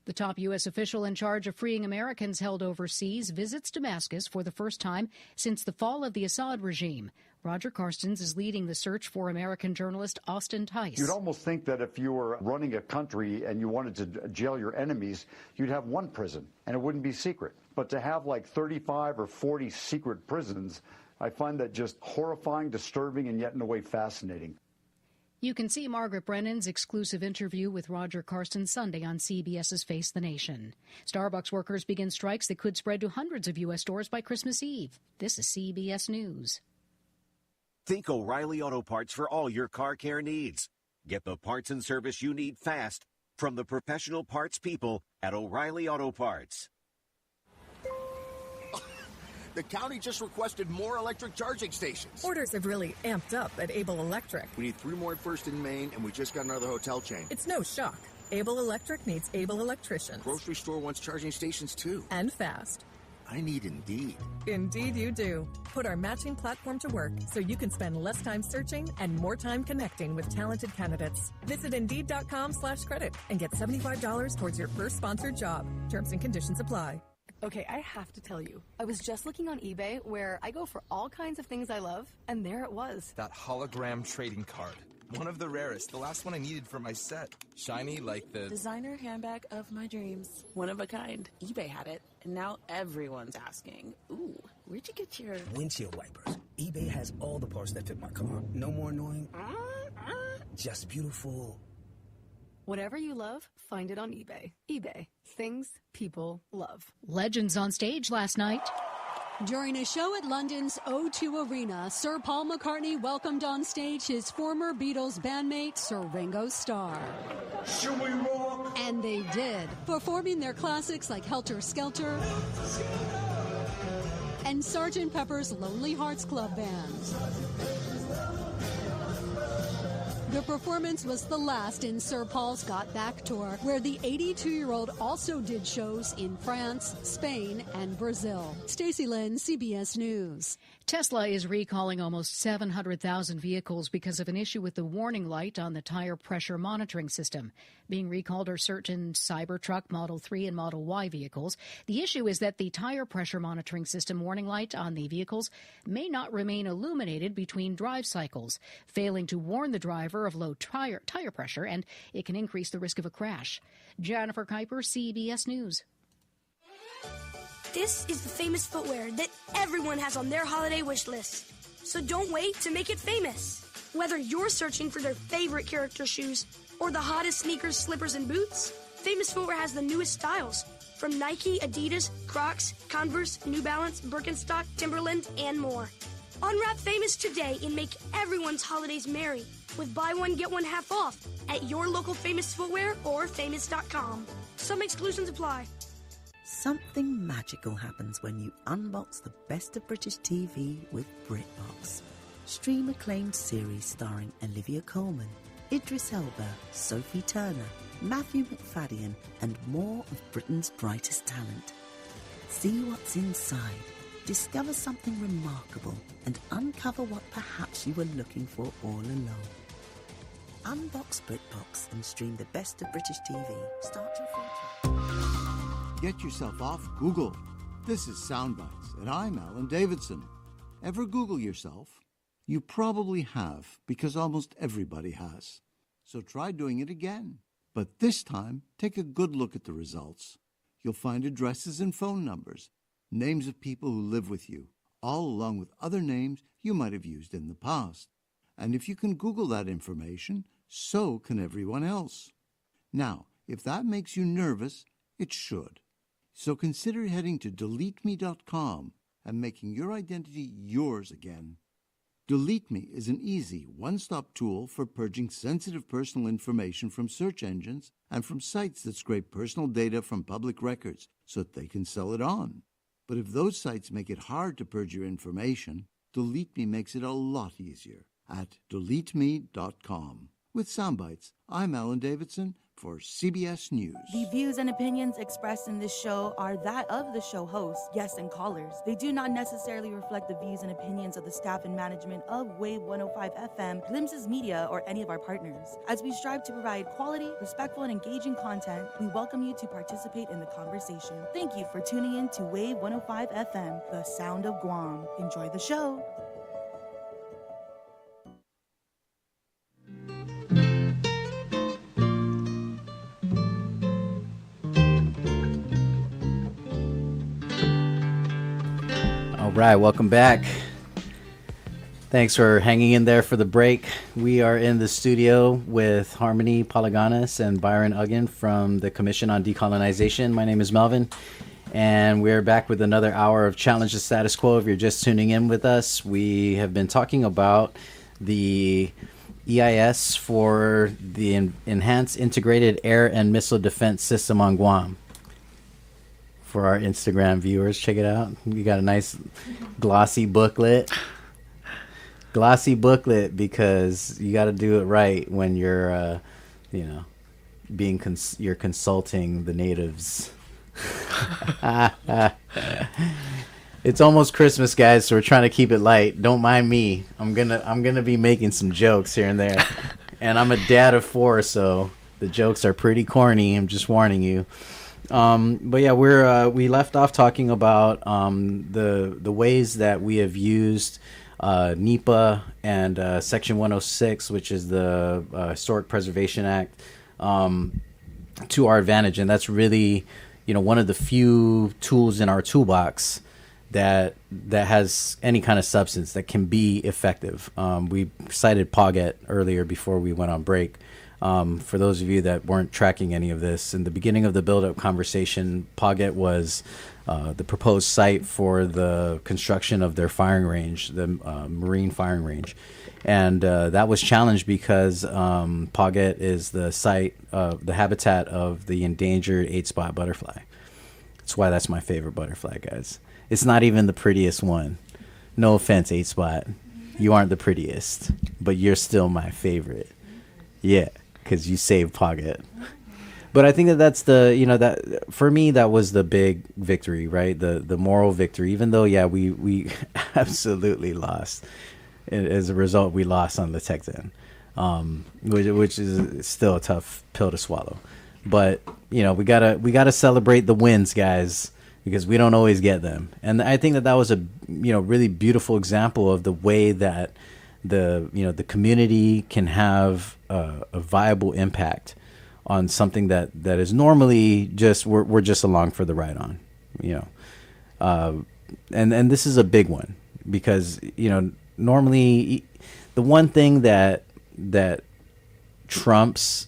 The top U.S. official in charge of freeing Americans held overseas visits Damascus for the first time since the fall of the Assad regime. Roger Carstens is leading the search for American journalist Austin Tice. You'd almost think that if you were running a country and you wanted to jail your enemies, you'd have one prison and it wouldn't be secret. But to have like 35 or 40 secret prisons, I find that just horrifying, disturbing, and yet in a way fascinating. You can see Margaret Brennan's exclusive interview with Roger Carstens Sunday on CBS's Face the Nation. Starbucks workers begin strikes that could spread to hundreds of U.S. stores by Christmas Eve. This is CBS News. Think O'Reilly Auto Parts for all your car care needs. Get the parts and service you need fast from the professional parts people at O'Reilly Auto Parts. The county just requested more electric charging stations. Orders have really amped up at Able Electric. We need 3 more at First in Maine, and we just got another hotel chain. It's no shock. Able Electric needs able electricians. Grocery store wants charging stations, too. And fast. I need Indeed. Indeed you do. Put our matching platform to work so you can spend less time searching and more time connecting with talented candidates. Visit Indeed.com/credit and get $75 towards your first sponsored job. Terms and conditions apply. Okay, I have to tell you, I was just looking on eBay where I go for all kinds of things I love, and there it was. That hologram trading card. One of the rarest, the last one I needed for my set. Shiny like the designer handbag of my dreams. One of a kind. eBay had it, and now everyone's asking, ooh, where'd you get your windshield wipers? eBay has all the parts that fit my car. No more annoying, just beautiful. Whatever you love, find it on eBay. eBay. Things people love. Legends on stage last night. During a show at London's O2 Arena, Sir Paul McCartney welcomed on stage his former Beatles bandmate, Sir Ringo Starr. Should we rock? And they did, performing their classics like Helter Skelter and Sgt. Pepper's Lonely Hearts Club Band. The performance was the last in Sir Paul's Got Back tour, where the 82-year-old also did shows in France, Spain, and Brazil. Stacey Lynn, CBS News. Tesla is recalling almost 700,000 vehicles because of an issue with the warning light on the tire pressure monitoring system. Being recalled are certain Cybertruck Model 3 and Model Y vehicles. The issue is that the tire pressure monitoring system warning light on the vehicles may not remain illuminated between drive cycles, failing to warn the driver of low tire pressure, and it can increase the risk of a crash. Jennifer Kuiper, CBS News. This is the famous footwear that everyone has on their holiday wish list. So don't wait to make it famous. Whether you're searching for their favorite character shoes or the hottest sneakers, slippers, and boots, Famous Footwear has the newest styles from Nike, Adidas, Crocs, Converse, New Balance, Birkenstock, Timberland, and more. Unwrap Famous today and make everyone's holidays merry with buy one, get one half off at your local Famous Footwear or famous.com. Some exclusions apply. Something magical happens when you unbox the best of British TV with BritBox. Stream acclaimed series starring Olivia Colman, Idris Elba, Sophie Turner, Matthew McFadden, and more of Britain's brightest talent. See what's inside, discover something remarkable, and uncover what perhaps you were looking for all along. Unbox BritBox and stream the best of British TV. Start your free trial. Get yourself off Google. This is Soundbites, and I'm Alan Davidson. Ever Google yourself? You probably have, because almost everybody has. So try doing it again. But this time, take a good look at the results. You'll find addresses and phone numbers, names of people who live with you, all along with other names you might have used in the past. And if you can Google that information, so can everyone else. Now, if that makes you nervous, it should. So consider heading to deleteme.com and making your identity yours again. Delete Me is an easy, one-stop tool for purging sensitive personal information from search engines and from sites that scrape personal data from public records so that they can sell it on. But if those sites make it hard to purge your information, Delete Me makes it a lot easier at deleteme.com. With Soundbites, I'm Alan Davidson for CBS News. The views and opinions expressed in this show are that of the show hosts, guests, and callers. They do not necessarily reflect the views and opinions of the staff and management of Wave 105 FM, Glimpses Media, or any of our partners. As we strive to provide quality, respectful, and engaging content, we welcome you to participate in the conversation. Thank you for tuning in to Wave 105 FM, the sound of Guam. Enjoy the show. All right, welcome back. Thanks for hanging in there for the break. We are in the studio with Harmony Polygonis and Byron Uggan from the Commission on Decolonization. My name is Melvin, and we're back with another hour of Challenge the Status Quo. If you're just tuning in with us, we have been talking about the EIS for the Enhanced Integrated Air and Missile Defense System on Guam. For our Instagram viewers, check it out. We got a nice glossy booklet. Glossy booklet because you got to do it right when you're, you're consulting the natives. It's almost Christmas, guys, so we're trying to keep it light. Don't mind me. I'm gonna be making some jokes here and there, and I'm a dad of 4, so the jokes are pretty corny. I'm just warning you. But yeah, we left off talking about the ways that we have used NEPA and Section 106, which is the Historic Preservation Act, to our advantage, and that's really one of the few tools in our toolbox that has any kind of substance that can be effective. We cited POGET earlier before we went on break. For those of you that weren't tracking any of this, in the beginning of the build-up conversation, POGET was the proposed site for the construction of their firing range, the Marine firing range. And that was challenged because POGET is the site, the habitat of the endangered 8-spot butterfly. That's why that's my favorite butterfly, guys. It's not even the prettiest one. No offense, 8-spot. You aren't the prettiest, but you're still my favorite. Yeah. Because you saved POGET. But I think that's that for me, that was the big victory, right? The moral victory, even though, yeah, we absolutely lost. As a result, we lost on the Tecton, which is still a tough pill to swallow. But, we gotta celebrate the wins, guys, because we don't always get them. And I think that was a, really beautiful example of the way that the community can have a viable impact on something that is normally just we're just along for the ride on, and this is a big one because normally the one thing that trumps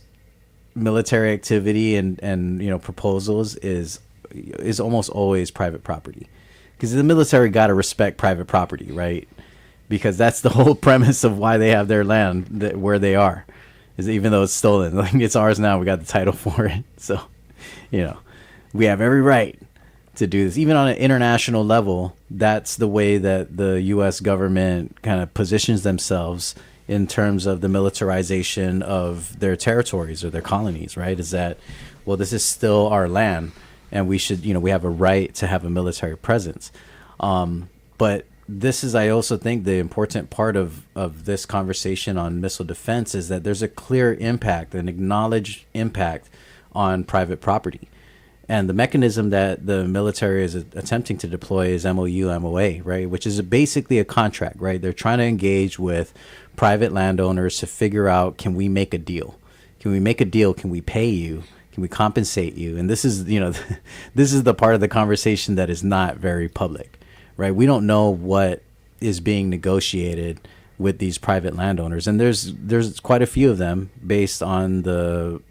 military activity and proposals is almost always private property, because the military got to respect private property, right? Because that's the whole premise of why they have their land where they are, is even though it's stolen, like it's ours now, we got the title for it. So, we have every right to do this. Even on an international level, that's the way that the U.S. government kind of positions themselves in terms of the militarization of their territories or their colonies, right? Is that, well, this is still our land, and we should, we have a right to have a military presence. But this is, I also think, the important part of this conversation on missile defense is that there's a clear impact, an acknowledged impact on private property. And the mechanism that the military is attempting to deploy is MOU, MOA, right? Which is basically a contract, right? They're trying to engage with private landowners to figure out, can we make a deal? Can we make a deal? Can we pay you? Can we compensate you? And this is, this is the part of the conversation that is not very public, right? We don't know what is being negotiated with these private landowners, and there's quite a few of them based on the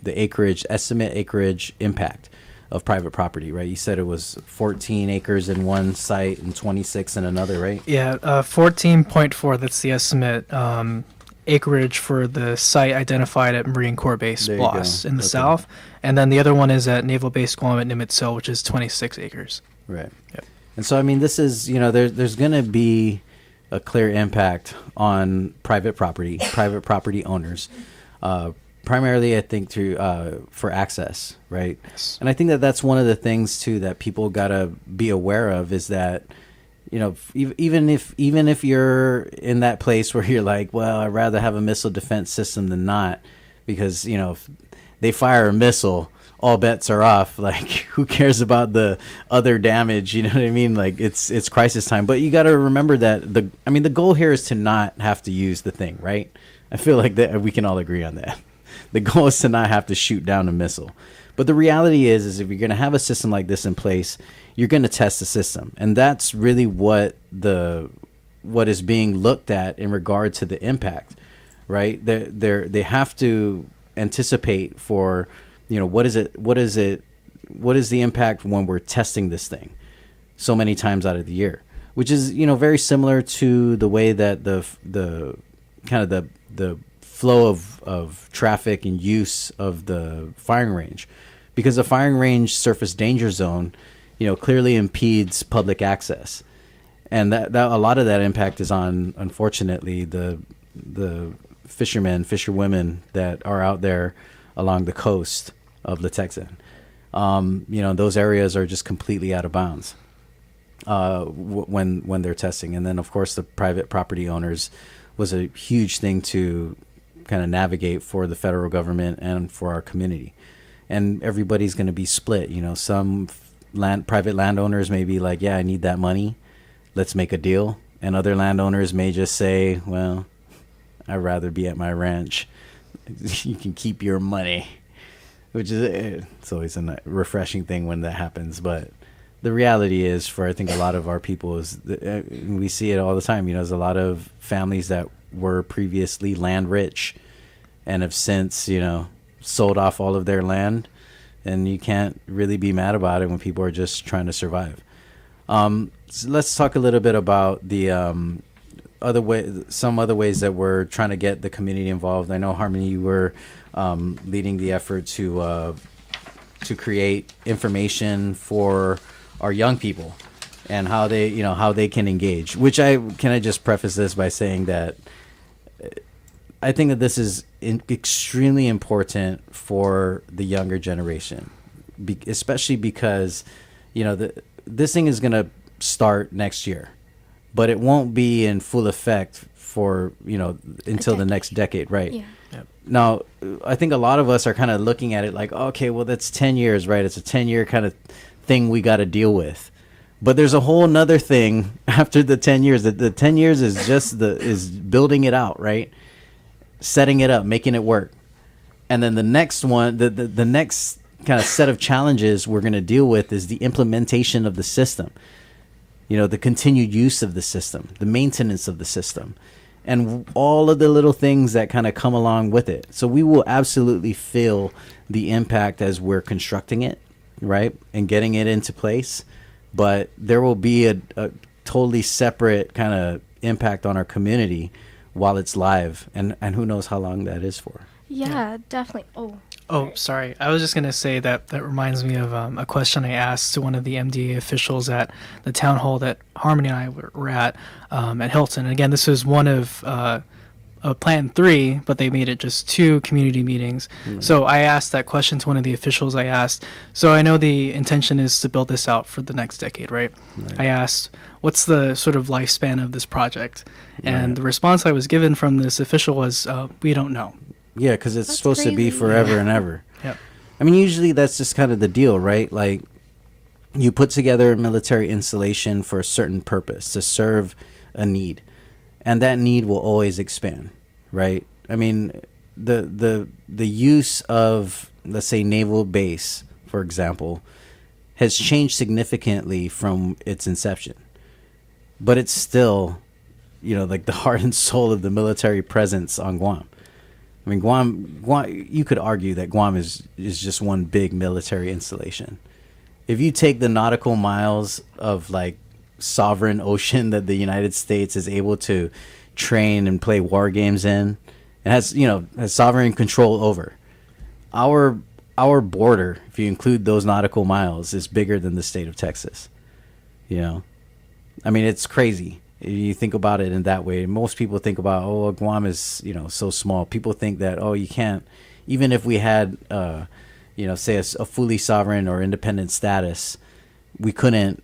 estimate acreage impact of private property, right? You said it was 14 acres in one site and 26 in another, right? Yeah, 14.4. That's the estimate acreage for the site identified at Marine Corps Base Bloss in the south, and then the other one is at Naval Base Guam at Nimitz, which is 26 acres. Right. Yep. And so, I mean, this is, there's going to be a clear impact on private property owners, primarily, I think, through for access, right? Yes. And I think that that's one of the things too that people gotta be aware of is that, even if you're in that place where you're like, well, I'd rather have a missile defense system than not, because if they fire a missile, all bets are off. Like, who cares about the other damage? You know what I mean? Like, it's crisis time. But you got to remember that the goal here is to not have to use the thing, right? I feel like that we can all agree on that. The goal is to not have to shoot down a missile. But the reality is if you're going to have a system like this in place, you're going to test the system, and that's really what is being looked at in regard to the impact, right? They have to anticipate for. What is the impact when we're testing this thing so many times out of the year, which is, very similar to the way that the flow of traffic and use of the firing range, because the firing range surface danger zone, clearly impedes public access. And that a lot of that impact is on, unfortunately, the fishermen, fisherwomen that are out there along the coast of the Texan. Those areas are just completely out of bounds when they're testing. And then, of course, the private property owners was a huge thing to kind of navigate for the federal government and for our community. And everybody's going to be split. Some private landowners may be like, yeah, I need that money, let's make a deal. And other landowners may just say, well, I'd rather be at my ranch. You can keep your money. Which is, it's always a refreshing thing when that happens. But the reality is, for I think a lot of our people, is we see it all the time. There's a lot of families that were previously land rich and have since, sold off all of their land. And you can't really be mad about it when people are just trying to survive. So let's talk a little bit about the some other ways that we're trying to get the community involved. I know, Harmony, you were leading the effort to create information for our young people and how they can engage. Which I just preface this by saying that I think that this is extremely important for the younger generation, especially because this thing is going to start next year, but it won't be in full effect for until the next decade, right? Yeah. Yep. Now, I think a lot of us are kind of looking at it like, okay, well, that's 10 years, right? It's a 10-year kind of thing we got to deal with. But there's a whole nother thing after the 10 years. The 10 years is just is building it out, right? Setting it up, making it work. And then the next one, the next kind of set of challenges we're going to deal with is the implementation of the system. The continued use of the system, the maintenance of the system, and all of the little things that kind of come along with it. So we will absolutely feel the impact as we're constructing it, right, and getting it into place. But there will be a totally separate kind of impact on our community while it's live, and who knows how long that is for. Yeah, definitely. Oh, sorry. I was just going to say that reminds me of a question I asked to one of the MDA officials at the town hall that Harmony and I were at Hilton. And again, this was one of Plan 3, but they made it just 2 community meetings. Mm-hmm. So I asked that question to one of the officials. I asked, so I know the intention is to build this out for the next decade, right? I asked, what's the sort of lifespan of this project? And the response I was given from this official was, we don't know. Yeah, because it's supposed to be forever and ever. Yep. I mean, usually that's just kind of the deal, right? Like, you put together a military installation for a certain purpose, to serve a need. And that need will always expand, right? I mean, the use of, let's say, naval base, for example, has changed significantly from its inception, but it's still, like the heart and soul of the military presence on Guam. I mean, Guam, you could argue that Guam is just one big military installation. If you take the nautical miles of like sovereign ocean that the United States is able to train and play war games in, and has sovereign control over, our border, if you include those nautical miles, is bigger than the state of Texas. I mean, it's crazy. You think about it in that way. Most people think about, Guam is, so small. People think that, you can't, even if we had, say a fully sovereign or independent status, we couldn't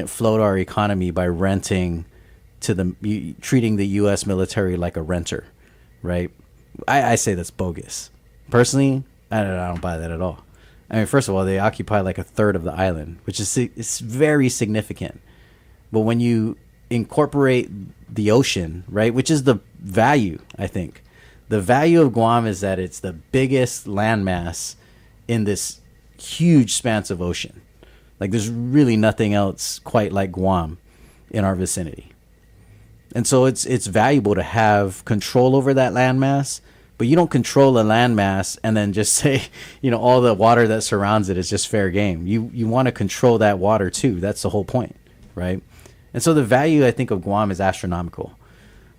float our economy by renting to treating the U.S. military like a renter, right? I say that's bogus. Personally, I don't buy that at all. I mean, first of all, they occupy like a third of the island, which is very significant. But when you incorporate the ocean, right, which is the value, I think. The value of Guam is that it's the biggest landmass in this huge expanse of ocean. Like, there's really nothing else quite like Guam in our vicinity. And so it's valuable to have control over that landmass, but you don't control a landmass and then just say, all the water that surrounds it is just fair game. You want to control that water too. That's the whole point, right? And so the value, I think, of Guam is astronomical.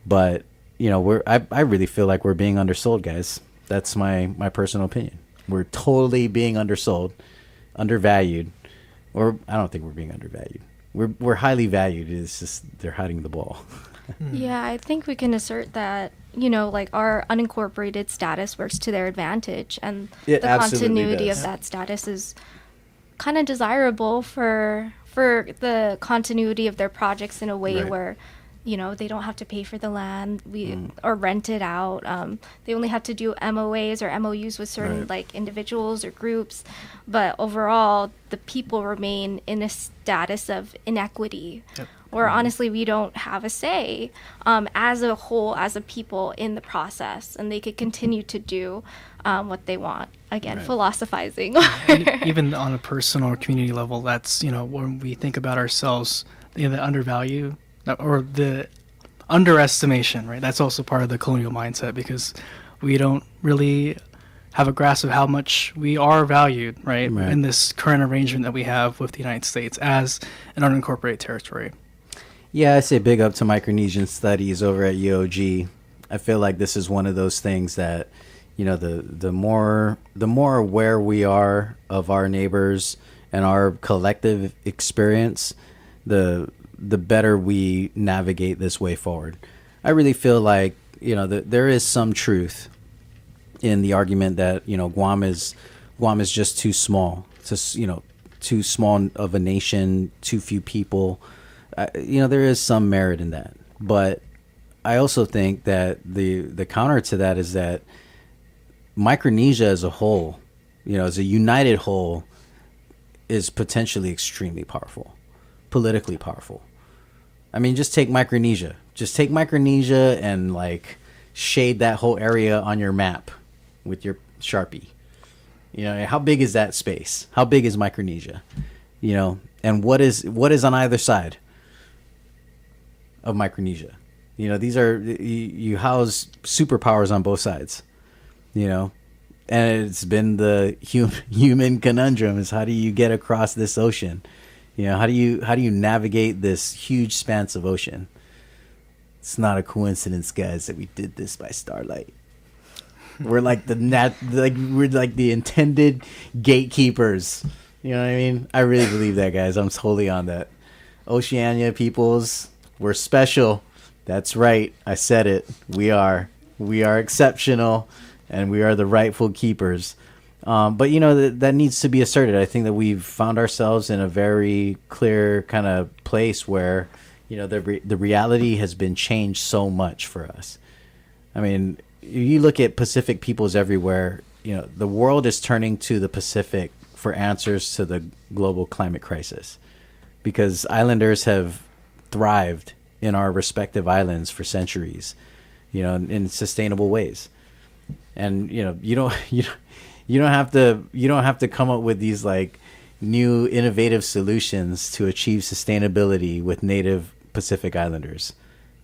But, I really feel like we're being undersold, guys. That's my personal opinion. We're totally being undersold, undervalued. Or I don't think we're being undervalued. We're highly valued. It's just they're hiding the ball. Yeah, I think we can assert that, like our unincorporated status works to their advantage. And the continuity of that status is kind of desirable for the continuity of their projects in a way where, they don't have to pay for the land or rent it out. They only have to do MOAs or MOUs with certain like individuals or groups. But overall, the people remain in a status of inequity where honestly we don't have a say as a whole, as a people in the process. And they could continue to do what they want. Again, philosophizing. Even on a personal or community level, that's, when we think about ourselves, the undervalue or the underestimation, right? That's also part of the colonial mindset because we don't really have a grasp of how much we are valued, right? In this current arrangement that we have with the United States as an unincorporated territory. Yeah, I say big up to Micronesian Studies over at UOG. I feel like this is one of those things that, the more aware we are of our neighbors and our collective experience, the better we navigate this way forward. I really feel like there is some truth in the argument that Guam is just too small, too small of a nation, too few people. There is some merit in that, but I also think that the counter to that is that Micronesia as a whole, as a united whole, is potentially extremely powerful, politically powerful. I mean, just take Micronesia. Just take Micronesia and like shade that whole area on your map with your Sharpie. How big is that space? How big is Micronesia? And what is on either side of Micronesia? These are, you house superpowers on both sides. And it's been the human conundrum is how do you get across this ocean? How do you navigate this huge expanse of ocean? It's not a coincidence, guys, that we did this by starlight. We're like we're like the intended gatekeepers. You know what I mean? I really believe that, guys. I'm totally on that. Oceania peoples, we're special. That's right. I said it. We are exceptional. And we are the rightful keepers. But, that needs to be asserted. I think that we've found ourselves in a very clear kind of place where, the reality has been changed so much for us. I mean, you look at Pacific peoples everywhere, the world is turning to the Pacific for answers to the global climate crisis because islanders have thrived in our respective islands for centuries, in sustainable ways. And you know, you don't have to come up with these like new innovative solutions to achieve sustainability with native Pacific Islanders,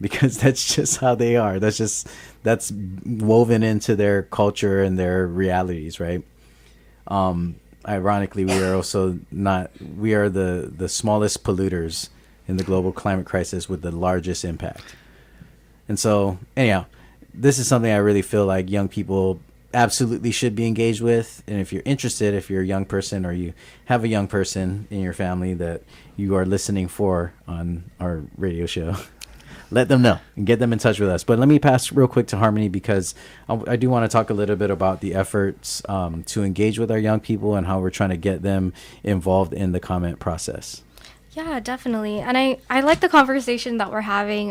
because that's just how they are. That's woven into their culture and their realities, right? Ironically, we are the smallest polluters in the global climate crisis with the largest impact. And so, anyhow, this is something I really feel like young people absolutely should be engaged with. And if you're interested, if you're a young person or you have a young person in your family that you are listening for on our radio show, let them know and get them in touch with us. But let me pass real quick to Harmony, because I do want to talk a little bit about the efforts to engage with our young people and how we're trying to get them involved in the comment process. Yeah, definitely. And I like the conversation that we're having,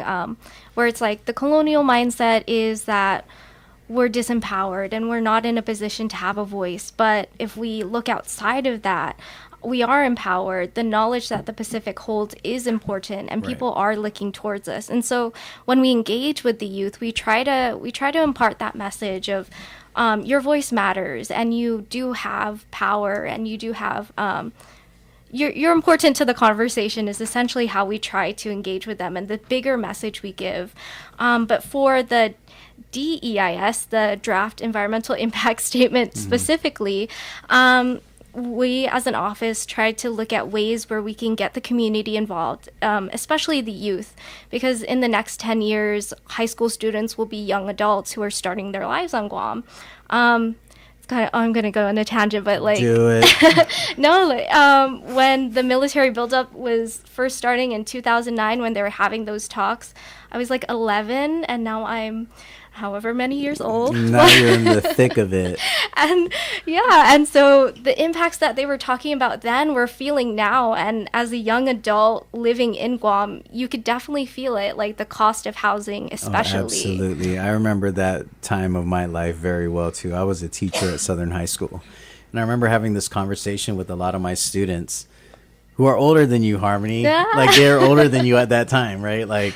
where it's like the colonial mindset is that we're disempowered and we're not in a position to have a voice. But if we look outside of that, we are empowered. The knowledge that the Pacific holds is important, and people are looking towards us. And so when we engage with the youth, we try to impart that message of your voice matters, and you do have power, and you do have you're important to the conversation is essentially how we try to engage with them and the bigger message we give. But for the DEIS, the Draft Environmental Impact Statement specifically, we as an office tried to look at ways where we can get the community involved, especially the youth, because in the next 10 years, high school students will be young adults who are starting their lives on Guam. I'm going to go on a tangent, but like, do it. No, when the military buildup was first starting in 2009, when they were having those talks, I was like 11, and now I'm however many years old. Now you're in the thick of it. And so the impacts that they were talking about then we're feeling now. And as a young adult living in Guam, you could definitely feel it, like the cost of housing especially. Oh, absolutely. I remember that time of my life very well too. I was a teacher at Southern High School, and I remember having this conversation with a lot of my students who are older than you, Harmony. Like they're older than you at that time, right? Like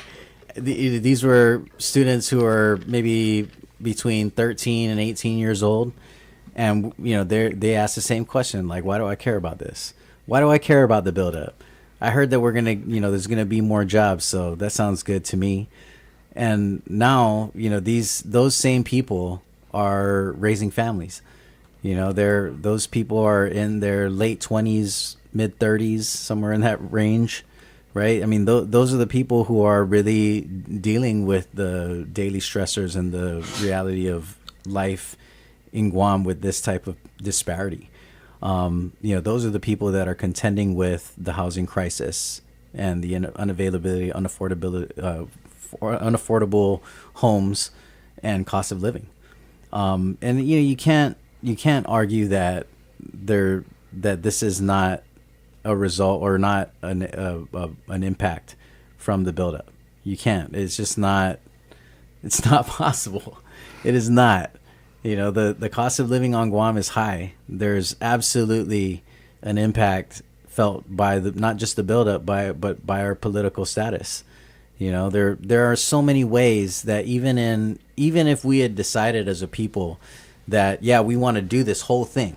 these were students who are maybe between 13 and 18 years old. And, you know, they asked the same question, like, why do I care about this? Why do I care about the buildup? I heard that we're going to, you know, there's going to be more jobs. So that sounds good to me. And now, you know, those same people are raising families. You know, those people are in their late 20s, mid 30s, somewhere in that range. Right. I mean, those are the people who are really dealing with the daily stressors and the reality of life in Guam with this type of disparity. You know, those are the people that are contending with the housing crisis and the unavailability, unaffordable homes and cost of living. And you know, you can't argue that this is not a result or not an impact from the buildup. You can't. It's just not. It's not possible. It is not. You know, the cost of living on Guam is high. There's absolutely an impact felt by not just the buildup, but by our political status. You know, there are so many ways that even if we had decided as a people that we want to do this whole thing.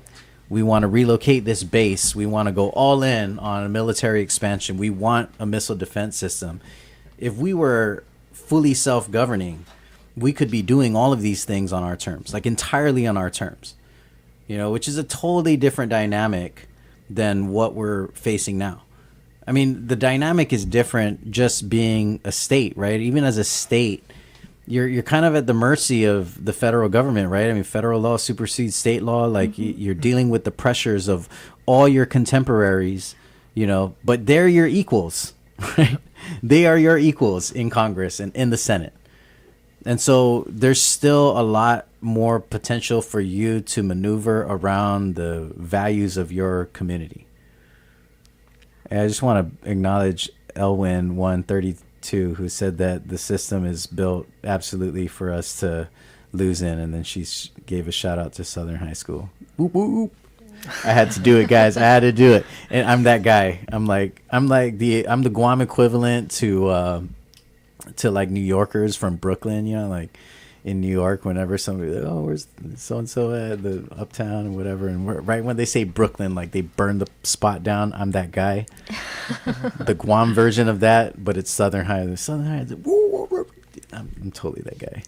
We want to relocate this base. We want to go all in on a military expansion. We want a missile defense system. If we were fully self-governing, we could be doing all of these things on our terms, like entirely on our terms, you know, which is a totally different dynamic than what we're facing now. I mean, the dynamic is different just being a state, right? Even as a state, you're kind of at the mercy of the federal government, right? I mean, federal law supersedes state law. Like you're dealing with the pressures of all your contemporaries, you know, but they're your equals, right? They are your equals in Congress and in the Senate. And so there's still a lot more potential for you to maneuver around the values of your community. And I just want to acknowledge Elwin 132, who said that the system is built absolutely for us to lose in, and then she gave a shout out to Southern High School. Whoop, whoop. I had to do it, guys. I had to do it, and I'm that guy. I'm the Guam equivalent to like New Yorkers from Brooklyn. You know, like in New York, whenever somebody, oh, where's so and so at the Uptown and whatever, and right when they say Brooklyn, like they burn the spot down. I'm that guy. The Guam version of that, but it's Southern High. Southern High. I'm totally that guy.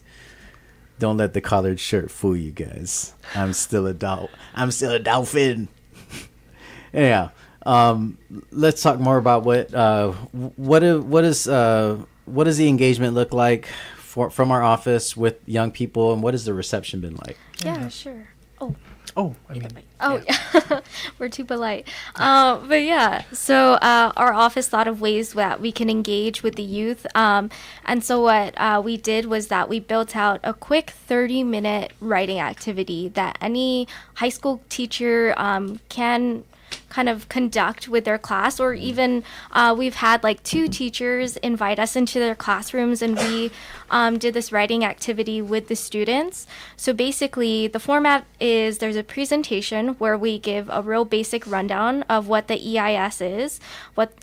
Don't let the collared shirt fool you guys. I'm still a dolphin. Anyhow, let's talk more about what does the engagement look like from our office with young people, and what has the reception been like? Yeah, sure. Yeah. We're too polite. But yeah, so our office thought of ways that we can engage with the youth. And so what we did was that we built out a quick 30-minute writing activity that any high school teacher can kind of conduct with their class, or even we've had like 2 teachers invite us into their classrooms, and we did this writing activity with the students. So basically the format is there's a presentation where we give a real basic rundown of what the EIS is, what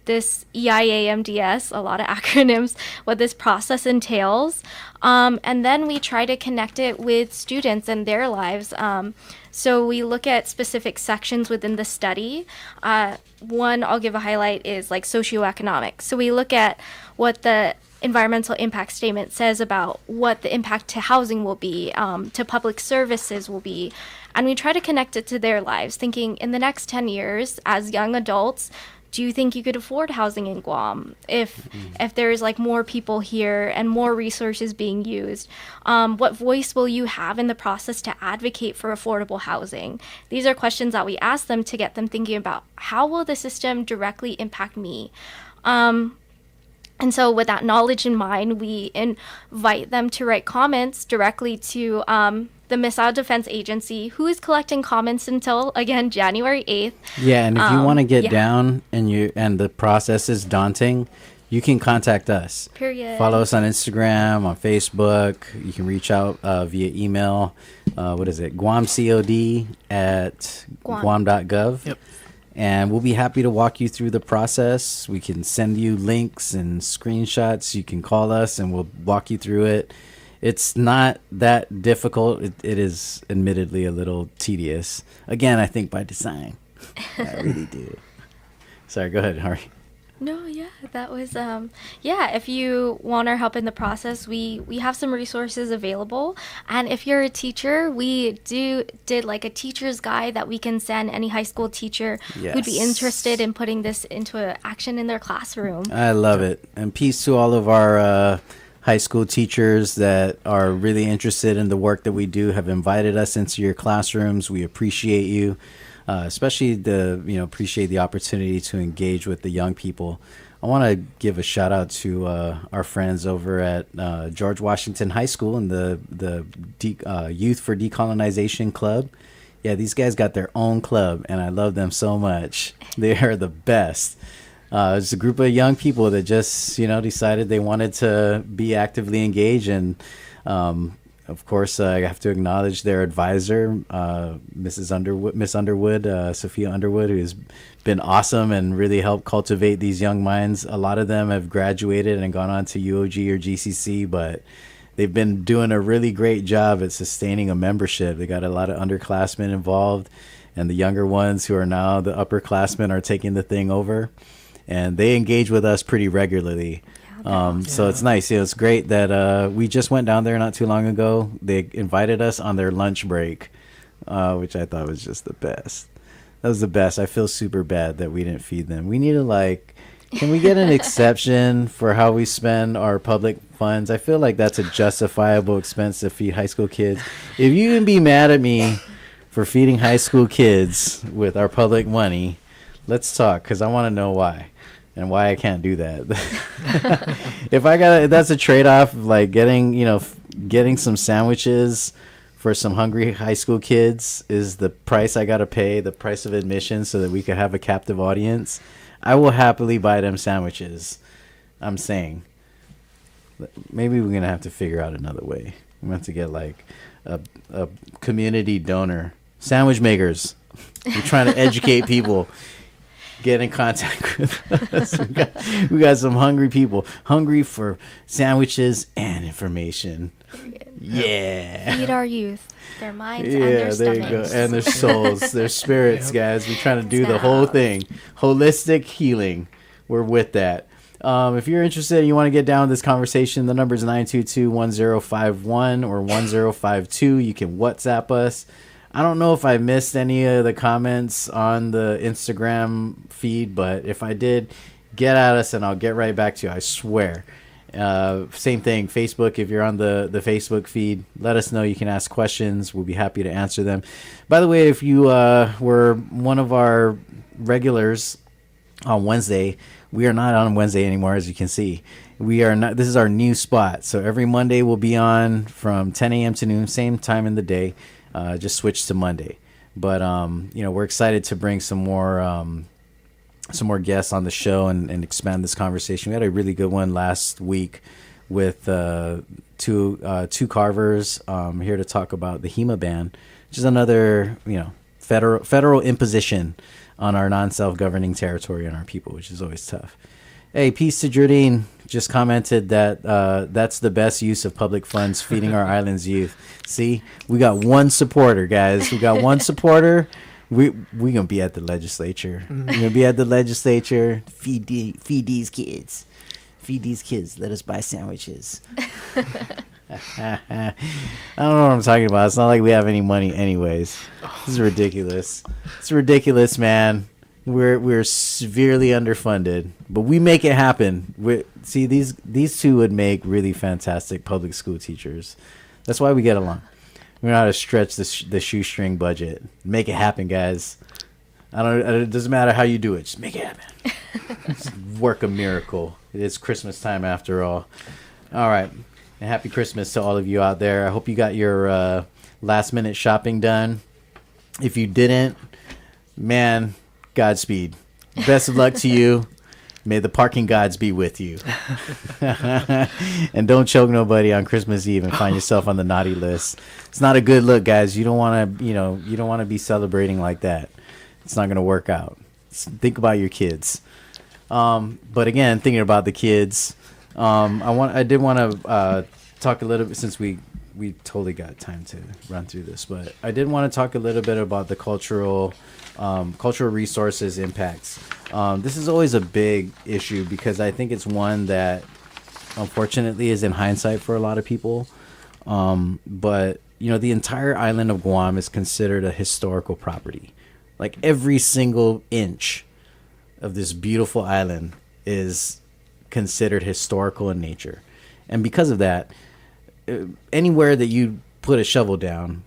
this EIAMDS, a lot of acronyms, what this process entails. And then we try to connect it with students and their lives. So we look at specific sections within the study. One I'll give a highlight is like socioeconomic. So we look at what the environmental impact statement says about what the impact to housing will be, to public services will be. And we try to connect it to their lives, thinking in the next 10 years as young adults, do you think you could afford housing in Guam if there's like more people here and more resources being used? What voice will you have in the process to advocate for affordable housing? These are questions that we ask them to get them thinking about how will the system directly impact me? And so with that knowledge in mind, we invite them to write comments directly to the Missile Defense Agency, who is collecting comments until, again, January 8th. Yeah, and if you want to get down and the process is daunting, you can contact us. Period. Follow us on Instagram, on Facebook. You can reach out via email. What is it? guamcod@guam.gov. Yep. And we'll be happy to walk you through the process. We can send you links and screenshots. You can call us and we'll walk you through it. It's not that difficult. It is admittedly a little tedious. Again, I think by design. I really do. Sorry, go ahead, Hari. No, yeah, that was, if you want our help in the process, we have some resources available. And if you're a teacher, we did like a teacher's guide that we can send any high school teacher who'd be interested in putting this into action in their classroom. I love it. And peace to all of our high school teachers that are really interested in the work that we do, have invited us into your classrooms. We appreciate you. Especially appreciate the opportunity to engage with the young people. I want to give a shout out to our friends over at George Washington High School and the Youth for Decolonization Club. Yeah, these guys got their own club, and I love them so much. They are the best. It's a group of young people that just decided they wanted to be actively engaged, and of course, I have to acknowledge their advisor, Miss Underwood, Sophia Underwood, who has been awesome and really helped cultivate these young minds. A lot of them have graduated and gone on to UOG or GCC, but they've been doing a really great job at sustaining a membership. They got a lot of underclassmen involved, and the younger ones who are now the upperclassmen are taking the thing over, and they engage with us pretty regularly. So it's nice. It's great that we just went down there not too long ago. They invited us on their lunch break, which I thought was just the best. That was the best. I feel super bad that we didn't feed them. We need to can we get an exception for how we spend our public funds? I feel like that's a justifiable expense to feed high school kids. If you can be mad at me for feeding high school kids with our public money, let's talk, because I want to know why. And why I can't do that. If that's a trade-off, like getting some sandwiches for some hungry high school kids is the price I gotta pay, the price of admission, so that we could have a captive audience. I will happily buy them sandwiches. I'm saying, maybe we're gonna have to figure out another way. We have to get like a community donor, sandwich makers. We're trying to educate people. get in contact with us. We got some hungry people, hungry for sandwiches and information. Yeah. Feed our youth, their minds and their there stomachs. you go. And their souls, their spirits, guys. We're trying to do the whole thing. Holistic healing. We're with that. If you're interested and you want to get down with this conversation, the number is 922-1051 or 1052. You can WhatsApp us. I don't know if I missed any of the comments on the Instagram feed, but if I did, get at us and I'll get right back to you. I swear. Same thing, Facebook. If you're on the Facebook feed, let us know. You can ask questions. We'll be happy to answer them. By the way, if you were one of our regulars on Wednesday, we are not on Wednesday anymore, as you can see. We are not. This is our new spot. So every Monday we'll be on from 10 a.m. to noon, same time in the day. Just switch to Monday. But we're excited to bring some more guests on the show and expand this conversation. We had a really good one last week with two carvers here to talk about the HEMA ban, which is another federal imposition on our non-self-governing territory and our people, which is always tough. Hey, peace to Jardine. Just commented that that's the best use of public funds, feeding our island's youth. See, we got one supporter, guys. We got one supporter. We gonna be at the legislature. We're gonna be at the legislature. Feed these kids. Feed these kids. Let us buy sandwiches. I don't know what I'm talking about. It's not like we have any money anyways. This is ridiculous. It's ridiculous, man. We're severely underfunded, but we make it happen. See, these two would make really fantastic public school teachers. That's why we get along. We know how to stretch the shoestring budget. Make it happen, guys. It doesn't matter how you do it. Just make it happen. Just work a miracle. It's Christmas time after all. All right. And happy Christmas to all of you out there. I hope you got your last minute shopping done. If you didn't, man, Godspeed. Best of luck to you. May the parking gods be with you. And don't choke nobody on Christmas Eve and find yourself on the naughty list. It's not a good look, guys. You don't want to be celebrating like that. It's not going to work out. Think about your kids. But again, thinking about the kids, I did want to talk a little bit, since we totally got time to run through this, but I did want to talk a little bit about the cultural resources impacts. This is always a big issue because I think it's one that unfortunately is in hindsight for a lot of people. But the entire island of Guam is considered a historical property. Like every single inch of this beautiful island is considered historical in nature. And because of that, anywhere that you put a shovel down,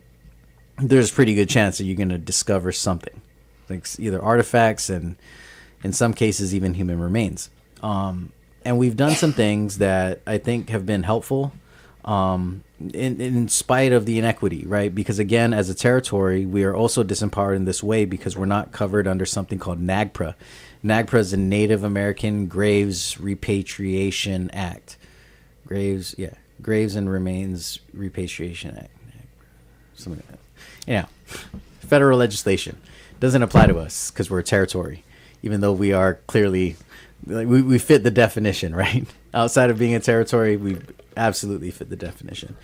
there's a pretty good chance that you're going to discover something, like either artifacts and in some cases even human remains. And we've done some things that I think have been helpful in spite of the inequity, right? Because again, as a territory, we are also disempowered in this way because we're not covered under something called NAGPRA. NAGPRA is a Native American Graves Repatriation Act. Graves and Remains Repatriation Act. Something like that. Federal legislation. Doesn't apply to us because we're a territory, even though we are clearly, we fit the definition, right? Outside of being a territory, we absolutely fit the definition.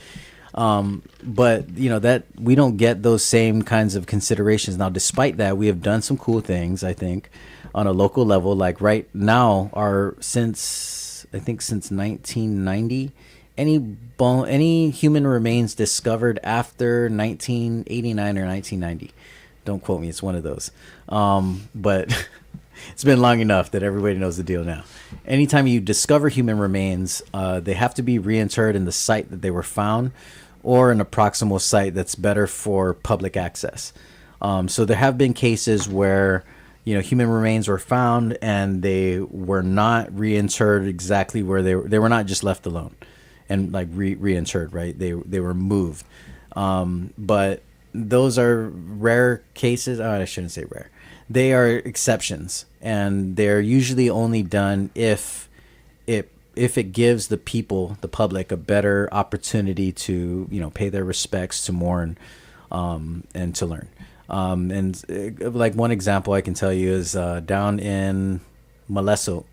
But that we don't get those same kinds of considerations. Now, despite that, we have done some cool things, I think, on a local level. Like right now, since 1990, any human remains discovered after 1989 or 1990. Don't quote me, it's one of those. But it's been long enough that everybody knows the deal now. Anytime you discover human remains, they have to be reinterred in the site that they were found or an proximal site that's better for public access. So there have been cases where human remains were found and they were not reinterred exactly where they were not just left alone and like reinterred, right? They were moved. But those are rare cases. Oh, I shouldn't say rare. They are exceptions, and they're usually only done if it gives the people, the public, a better opportunity to pay their respects, to mourn, and to learn. Like one example I can tell you is down in Maleso,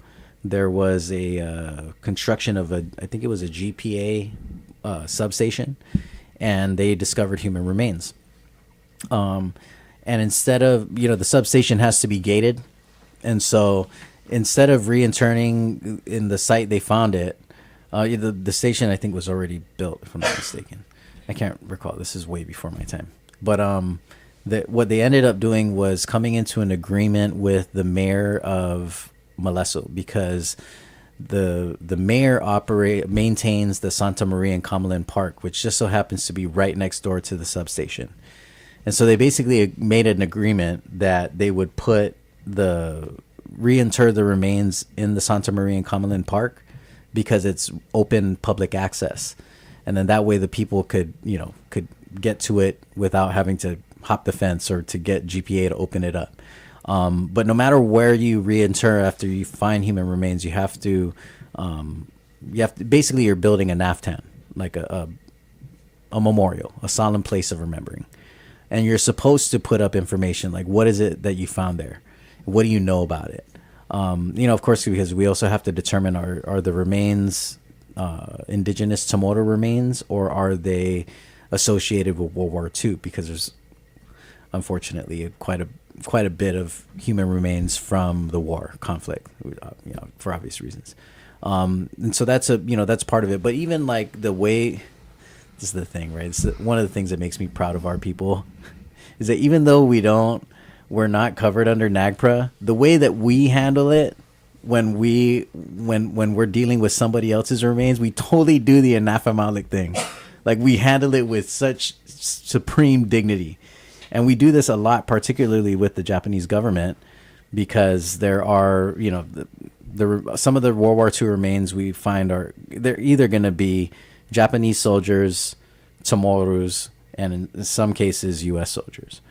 there was a construction of I think it was a GPA substation, and they discovered human remains. And instead of, the substation has to be gated. And so instead of reinterning in the site they found it, the station I think was already built, if I'm not mistaken. I can't recall. This is way before my time. But what they ended up doing was coming into an agreement with the mayor of Maleso, because the mayor maintains the Santa Maria and Camelin Park, which just so happens to be right next door to the substation. And so they basically made an agreement that they would reinter the remains in the Santa Maria and Camelin Park, because it's open public access. And then that way the people could get to it without having to hop the fence or to get GPA to open it up. But no matter where you reinter after you find human remains, you have to basically you're building a naftan, like a memorial, a solemn place of remembering. And you're supposed to put up information like, what is it that you found there? What do you know about it? Of course, because we also have to determine are the remains indigenous Chamorro remains, or are they associated with World War II? Because there's unfortunately quite a bit of human remains from the war conflict, for obvious reasons. And so that's that's part of it. But even like the way, this is the thing, right? It's one of the things that makes me proud of our people is that even though we're not covered under NAGPRA, the way that we handle it when we're dealing with somebody else's remains, we totally do the anaphemalic thing. Like, we handle it with such supreme dignity. And we do this a lot, particularly with the Japanese government, because there are, some of the World War II remains we find they're either going to be Japanese soldiers, Chamorros, and in some cases U.S. soldiers.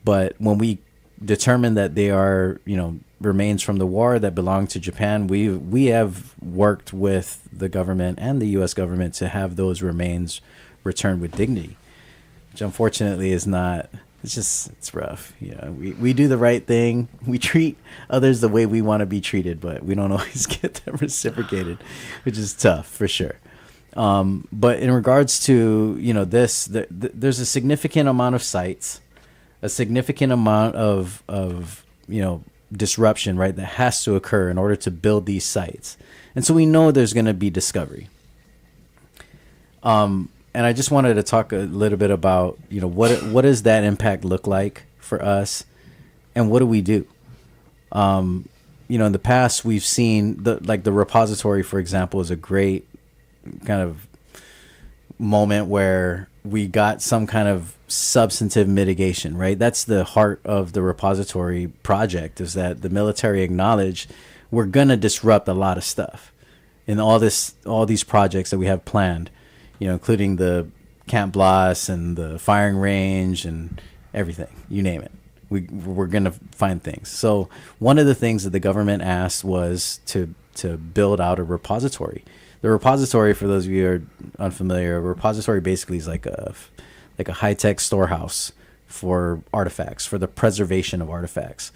But when we determine that they are, remains from the war that belong to Japan, we have worked with the government and the U.S. government to have those remains returned with dignity, which unfortunately is not. It's rough. We do the right thing. We treat others the way we want to be treated, but we don't always get that reciprocated, which is tough for sure. But in regards to, there's a significant amount of sites, a significant amount of disruption, right, that has to occur in order to build these sites. And so we know there's going to be discovery. And I just wanted to talk a little bit about, what does that impact look like for us, and what do we do? In the past we've seen the repository, for example, is a great kind of moment where we got some kind of substantive mitigation, right? That's the heart of the repository project, is that the military acknowledged we're going to disrupt a lot of stuff in all these projects that we have planned, including the Camp Blas and the firing range and everything, you name it. We're going to find things. So one of the things that the government asked was to build out a repository. The repository, for those of you who are unfamiliar, a repository basically is like a high-tech storehouse for artifacts, for the preservation of artifacts.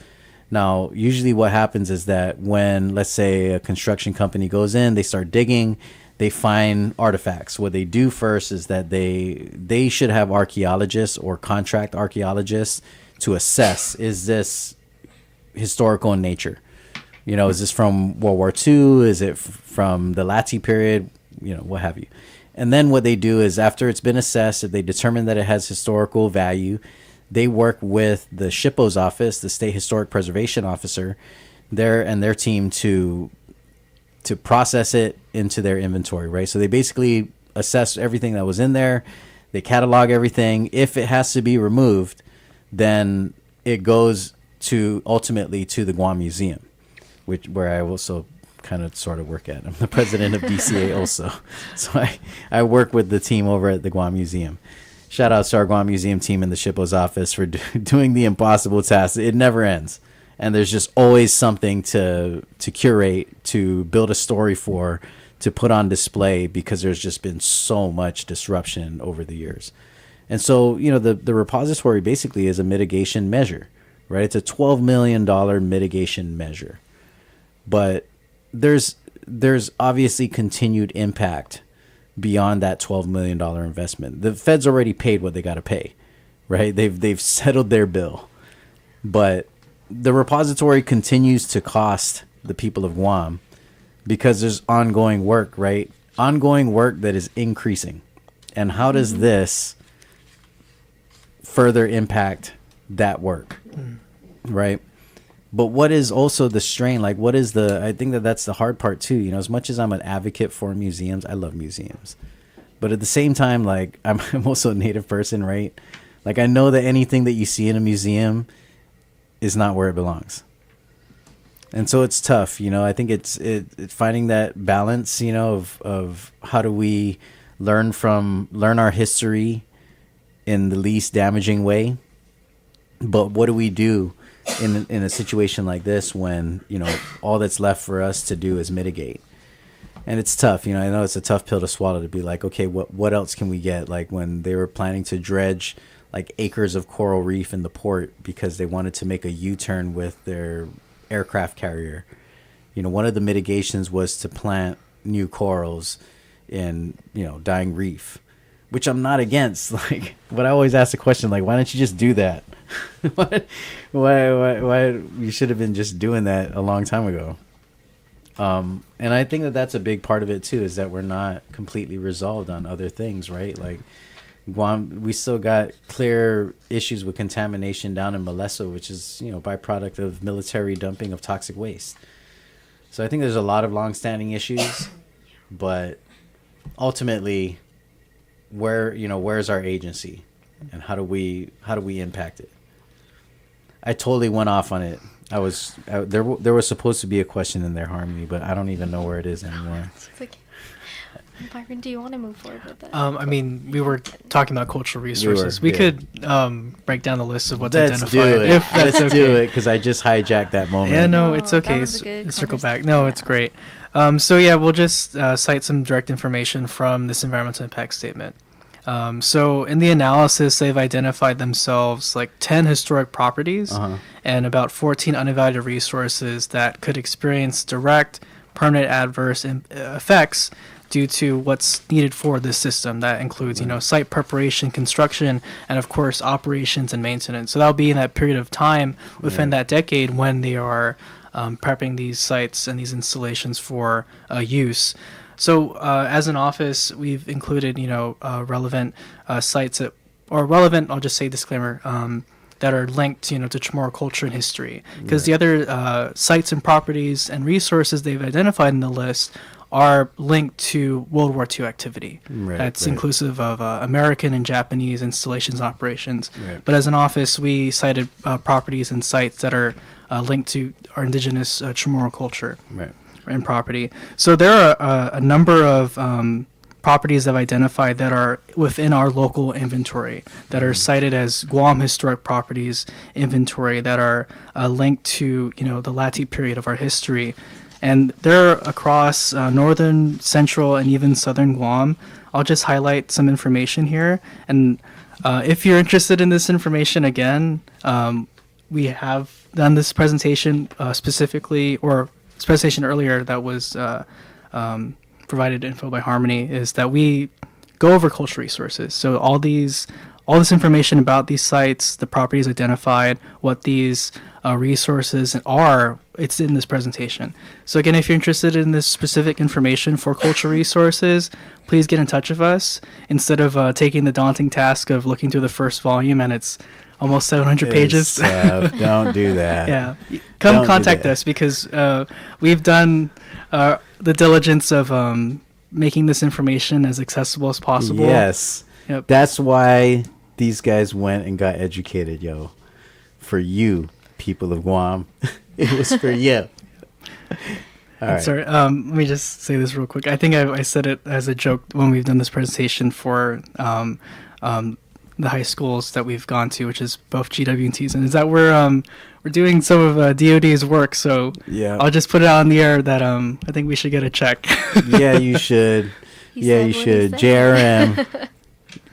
Now, usually what happens is that when, let's say, a construction company goes in, they start digging, they find artifacts. What they do first is that they should have archaeologists or contract archaeologists to assess, is this historical in nature? Is this from World War II? Is it from the Lati period? What have you. And then what they do is, after it's been assessed, if they determine that it has historical value, they work with the SHPO's office, the State Historic Preservation Officer, their team to process it into their inventory, right? So they basically assess everything that was in there. They catalog everything. If it has to be removed, then it goes ultimately to the Guam Museum, where I also kind of sort of work at. I'm the president of DCA also. So I work with the team over at the Guam Museum. Shout out to our Guam Museum team in the SHPO's office for doing the impossible task. It never ends. And there's just always something to curate, to build a story for, to put on display, because there's just been so much disruption over the years. And so, the repository basically is a mitigation measure, right? It's a $12 million mitigation measure. But there's obviously continued impact beyond that $12 million investment. The Fed's already paid what they got to pay, right? They've settled their bill. But the repository continues to cost the people of Guam because there's ongoing work, right? Ongoing work that is increasing. And how does this further impact that work, right? But what is also the strain? Like, I think that's the hard part too. As much as I'm an advocate for museums, I love museums. But at the same time, like, I'm also a Native person, right? Like, I know that anything that you see in a museum is not where it belongs. And so it's tough, I think it's finding that balance, of how do we learn our history in the least damaging way. But what do we do in a situation like this when, all that's left for us to do is mitigate? And it's tough, I know it's a tough pill to swallow to be like, okay, what else can we get? Like when they were planning to dredge like acres of coral reef in the port because they wanted to make a U-turn with their aircraft carrier. One of the mitigations was to plant new corals in, dying reef, which I'm not against. Like, but I always ask the question, like, why don't you just do that? why you should have been just doing that a long time ago. And I think that's a big part of it too, is that we're not completely resolved on other things, right? Like Guam, we still got clear issues with contamination down in Moleso, which is, byproduct of military dumping of toxic waste. So I think there's a lot of longstanding issues, but ultimately, where's our agency, and how do we impact it? I totally went off on it. There was supposed to be a question in there, Harmony, but I don't even know where it is anymore. Byron, do you want to move forward with that? I mean, we were talking about cultural resources. We could break down the list of what's identified. Let's do it, because I just hijacked that moment. Yeah, no, it's okay. Circle back. No, it's great. We'll just cite some direct information from this environmental impact statement. So in the analysis, they've identified themselves like 10 historic properties and about 14 unevaluated resources that could experience direct, permanent adverse effects due to what's needed for this system. That includes, site preparation, construction, and of course, operations and maintenance. So that'll be in that period of time within that decade when they are prepping these sites and these installations for use. So as an office, we've included, relevant sites relevant, I'll just say disclaimer, that are linked, to Chamorro culture and history. Because the other sites and properties and resources they've identified in the list are linked to World War II activity. That's inclusive of American and Japanese installations and operations. But as an office, we cited properties and sites that are linked to our indigenous Chamorro culture and property. So there are a number of properties that I've identified that are within our local inventory that are cited as Guam Historic Properties Inventory that are linked to, the Lati period of our history. And they're across northern, central, and even southern Guam. I'll just highlight some information here. And if you're interested in this information, again, we have done this presentation specifically, or this presentation earlier that was provided info by Harmony, is that we go over cultural resources. So all this information about these sites, the properties identified, what these resources are, it's in this presentation. So again, if you're interested in this specific information for cultural resources, please get in touch with us instead of taking the daunting task of looking through the first volume and it's almost 700 pages. Don't do that. Yeah. Come contact us because we've done the diligence of making this information as accessible as possible. Yes. Yep. That's why these guys went and got educated, yo. For you, people of Guam. It was for you. All right. Sorry, let me just say this real quick. I think I said it as a joke when we've done this presentation for the high schools that we've gone to, which is both GW and T's, and is that we're doing some of DOD's work. So yeah, I'll just put it on the air that I think we should get a check. Yeah, you should. You should. JRM.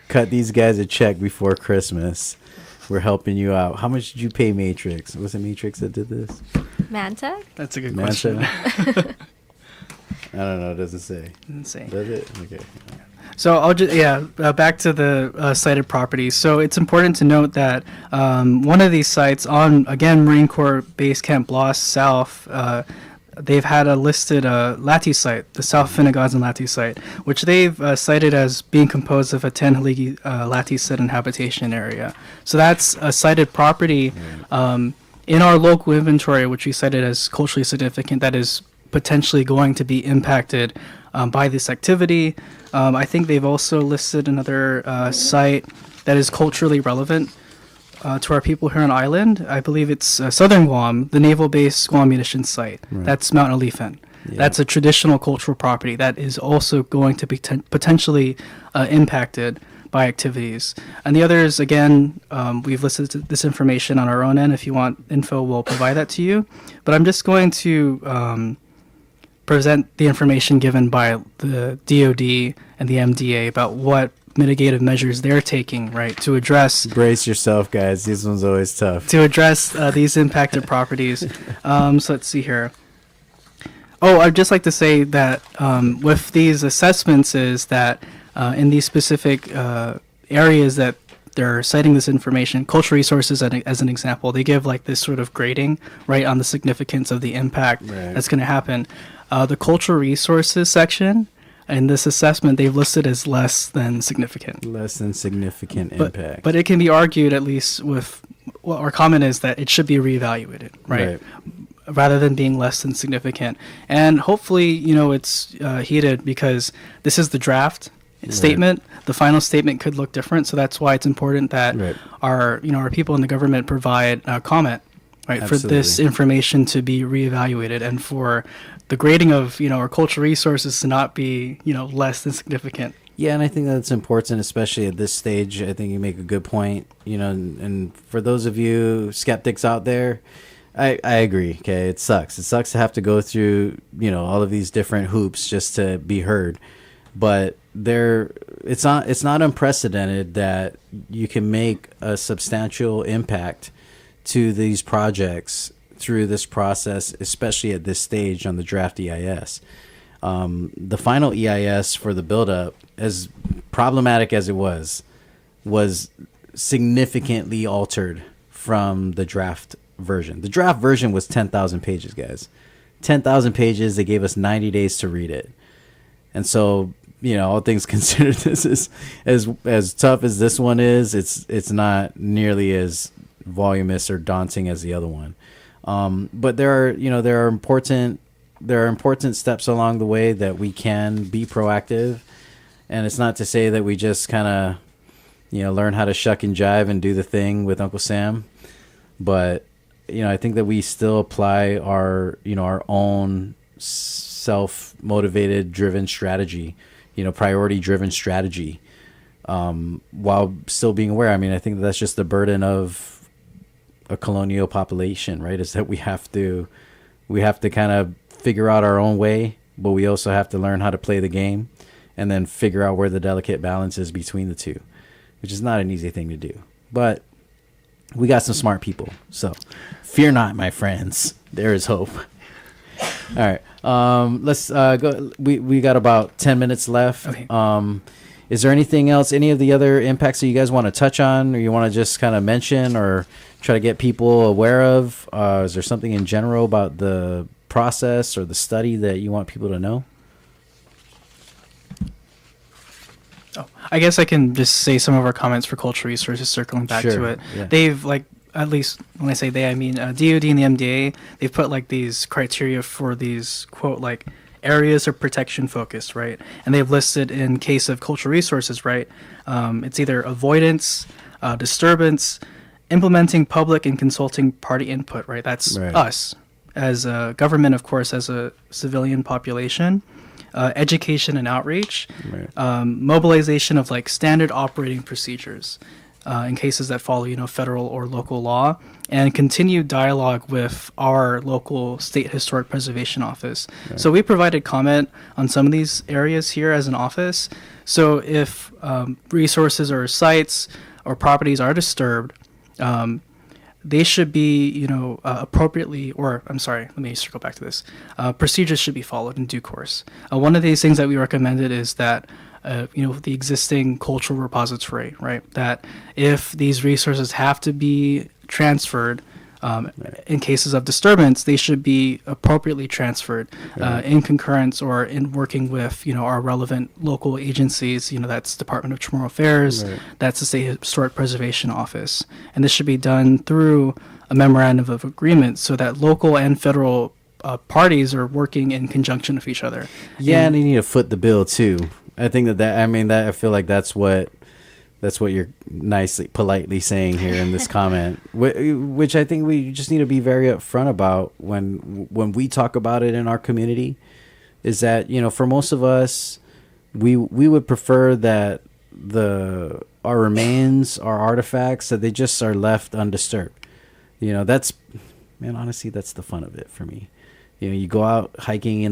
cut these guys a check before Christmas. We're helping you out. How much did you pay Matrix? Was it Matrix that did this? Mantech? That's a good question. I don't know. It doesn't say. Doesn't say. Does it? Okay. So I'll just back to the cited properties. So it's important to note that one of these sites on, again, Marine Corps Base Camp Bloss South, they've had a listed Lati site, the South Finnegazen Lati site, which they've cited as being composed of a 10 Haligi Lati sit and habitation area. So that's a cited property in our local inventory, which we cited as culturally significant, that is potentially going to be impacted by this activity. I think they've also listed another site that is culturally relevant to our people here on island. I believe it's southern Guam, the Naval Base Guam Munitions Site. Right. That's Mount Elefant. Yeah. That's a traditional cultural property that is also going to be potentially impacted by activities. And the others, again, we've listed this information on our own end. If you want info, we'll provide that to you. But I'm just going to present the information given by the DoD and the MDA about what mitigative measures they're taking, right, to address... Brace yourself, guys. These ones always tough. To address these impacted properties. So let's see here. Oh, I'd just like to say that with these assessments is that in these specific areas that they're citing this information, cultural resources as an example, they give like this sort of grading, right, on the significance of the impact that's going to happen. The cultural resources section in this assessment, they've listed as less than significant. Less than significant impact. But it can be argued, at least with what our comment is, that it should be reevaluated, right? Rather than being less than significant. And hopefully, it's heated because this is the draft statement. The final statement could look different. So that's why it's important that our people in the government provide comment, right, for this information to be reevaluated and for the grading of, our cultural resources to not be, less than significant. Yeah, and I think that's important, especially at this stage. I think you make a good point, and for those of you skeptics out there, I agree, okay? It sucks. It sucks to have to go through, all of these different hoops just to be heard. But it's not unprecedented that you can make a substantial impact to these projects through this process, especially at this stage on the draft EIS. The final EIS for the buildup, as problematic as it was significantly altered from the draft version. The draft version was 10,000 pages, guys. 10,000 pages. They gave us 90 days to read it. And so, all things considered, this is as tough as this one is. It's not nearly as voluminous or daunting as the other one. But there are important steps along the way that we can be proactive. And it's not to say that we just kind of, learn how to shuck and jive and do the thing with Uncle Sam. But, I think that we still apply our own self-motivated, driven strategy, priority-driven strategy, while still being aware. I mean, I think that's just the burden of a colonial population, right? Is that we have to kind of figure out our own way, but we also have to learn how to play the game and then figure out where the delicate balance is between the two, which is not an easy thing to do. But we got some smart people, so fear not, my friends. There is hope. All right, let's go. We got about 10 minutes left. Okay. Is there anything else, any of the other impacts that you guys want to touch on, or you want to just kind of mention or try to get people aware of? Is there something in general about the process or the study that you want people to know? I guess I can just say some of our comments for cultural resources, circling back to it. Yeah. They've, at least when I say they, I mean DoD and the MDA, they've put these criteria for these, quote, areas of protection focused, right? And they've listed in case of cultural resources, right? It's either avoidance, disturbance, implementing public and consulting party input, right? That's us as a government, of course, as a civilian population, education and outreach, mobilization of standard operating procedures, in cases that follow, federal or local law, and continue dialogue with our local state historic preservation office. Right. So we provided comment on some of these areas here as an office. So if resources or sites or properties are disturbed, they should be, appropriately, or I'm sorry, let me circle back to this. Procedures should be followed in due course. One of these things that we recommended is that, the existing cultural repository, right? That if these resources have to be transferred, in cases of disturbance, they should be appropriately transferred in concurrence or in working with, our relevant local agencies. That's Department of Chamorro Affairs, that's the State Historic Preservation Office. And this should be done through a memorandum of agreement so that local and federal parties are working in conjunction with each other. Yeah, and you need to foot the bill too. I think I feel like that's what you're politely saying here in this comment, which I think we just need to be very upfront about when we talk about it in our community, is that, for most of us, we would prefer that our remains, our artifacts, that they just are left undisturbed. Honestly, that's the fun of it for me. You go out hiking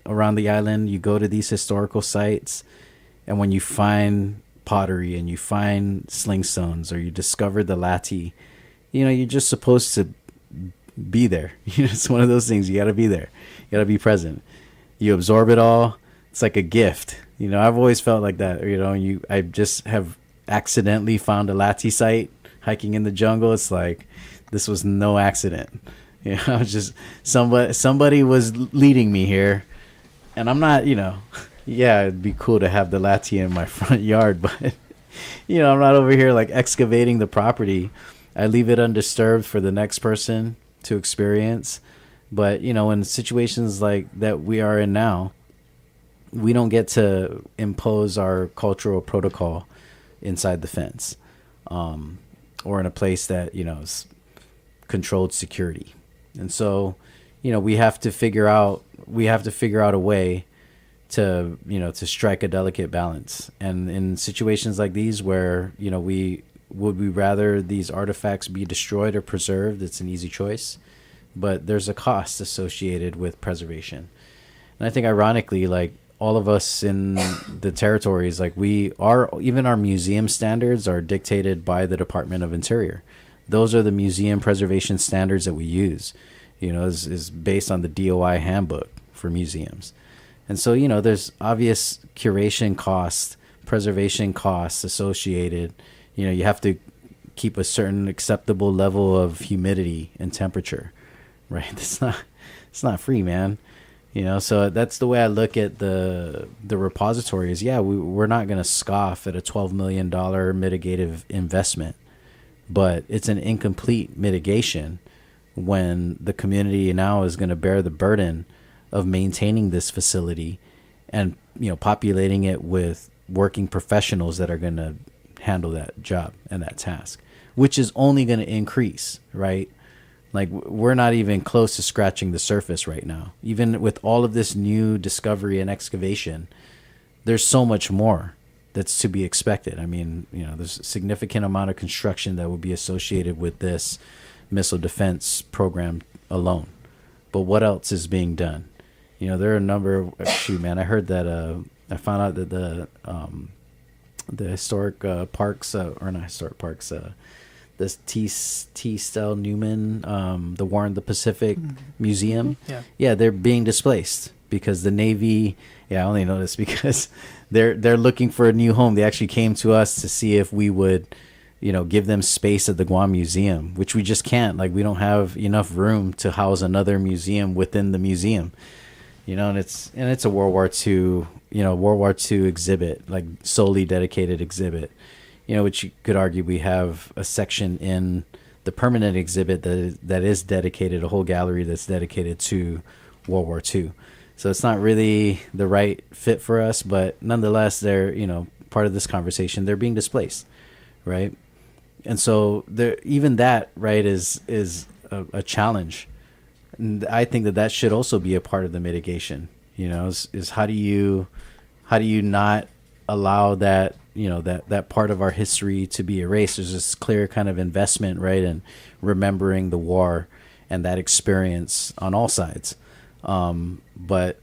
around the island, you go to these historical sites, and when you find pottery and you find sling stones or you discover the latte, you're just supposed to be there. It's one of those things. You got to be there. You got to be present. You absorb it all. It's like a gift. I've always felt like that. I just have accidentally found a latte site hiking in the jungle. It's like this was no accident. I was just somebody was leading me here, and I'm not. Yeah, it'd be cool to have the latte in my front yard, but I'm not over here like excavating the property. I leave it undisturbed for the next person to experience. But in situations like that we are in now, we don't get to impose our cultural protocol inside the fence, or in a place that is controlled security. And so, we have to figure out a way to strike a delicate balance. And in situations like these where we rather these artifacts be destroyed or preserved, it's an easy choice, but there's a cost associated with preservation. And I think ironically, like all of us in the territories, like even our museum standards are dictated by the Department of Interior. Those are the museum preservation standards that we use, is based on the DOI handbook for museums. And so, there's obvious curation costs, preservation costs associated. You have to keep a certain acceptable level of humidity and temperature, right? It's not free, man. So that's the way I look at the repository is, we're not going to scoff at a $12 million mitigative investment, but it's an incomplete mitigation when the community now is going to bear the burden of maintaining this facility and populating it with working professionals that are going to handle that job and that task, which is only going to increase, right? Like we're not even close to scratching the surface right now. Even with all of this new discovery and excavation, there's so much more that's to be expected. I mean, there's a significant amount of construction that will be associated with this missile defense program alone. But what else is being done? There are a number of I heard that I found out that the historic parks or not historic parks, this T. Stell Newman, the War in the Pacific Museum. Yeah, they're being displaced because the Navy. I only know this because they're looking for a new home. They actually came to us to see if we would, give them space at the Guam Museum, which we just can't. Like we don't have enough room to house another museum within the museum. And it's a World War II exhibit, like solely dedicated exhibit, which you could argue we have a section in the permanent exhibit that is dedicated, a whole gallery that's dedicated to World War II. So it's not really the right fit for us, but nonetheless, they're, part of this conversation, they're being displaced, right? And so even that, right, is a challenge. And I think that should also be a part of the mitigation, is how do you not allow that, that part of our history to be erased. There's this clear kind of investment, right, in remembering the war and that experience on all sides. But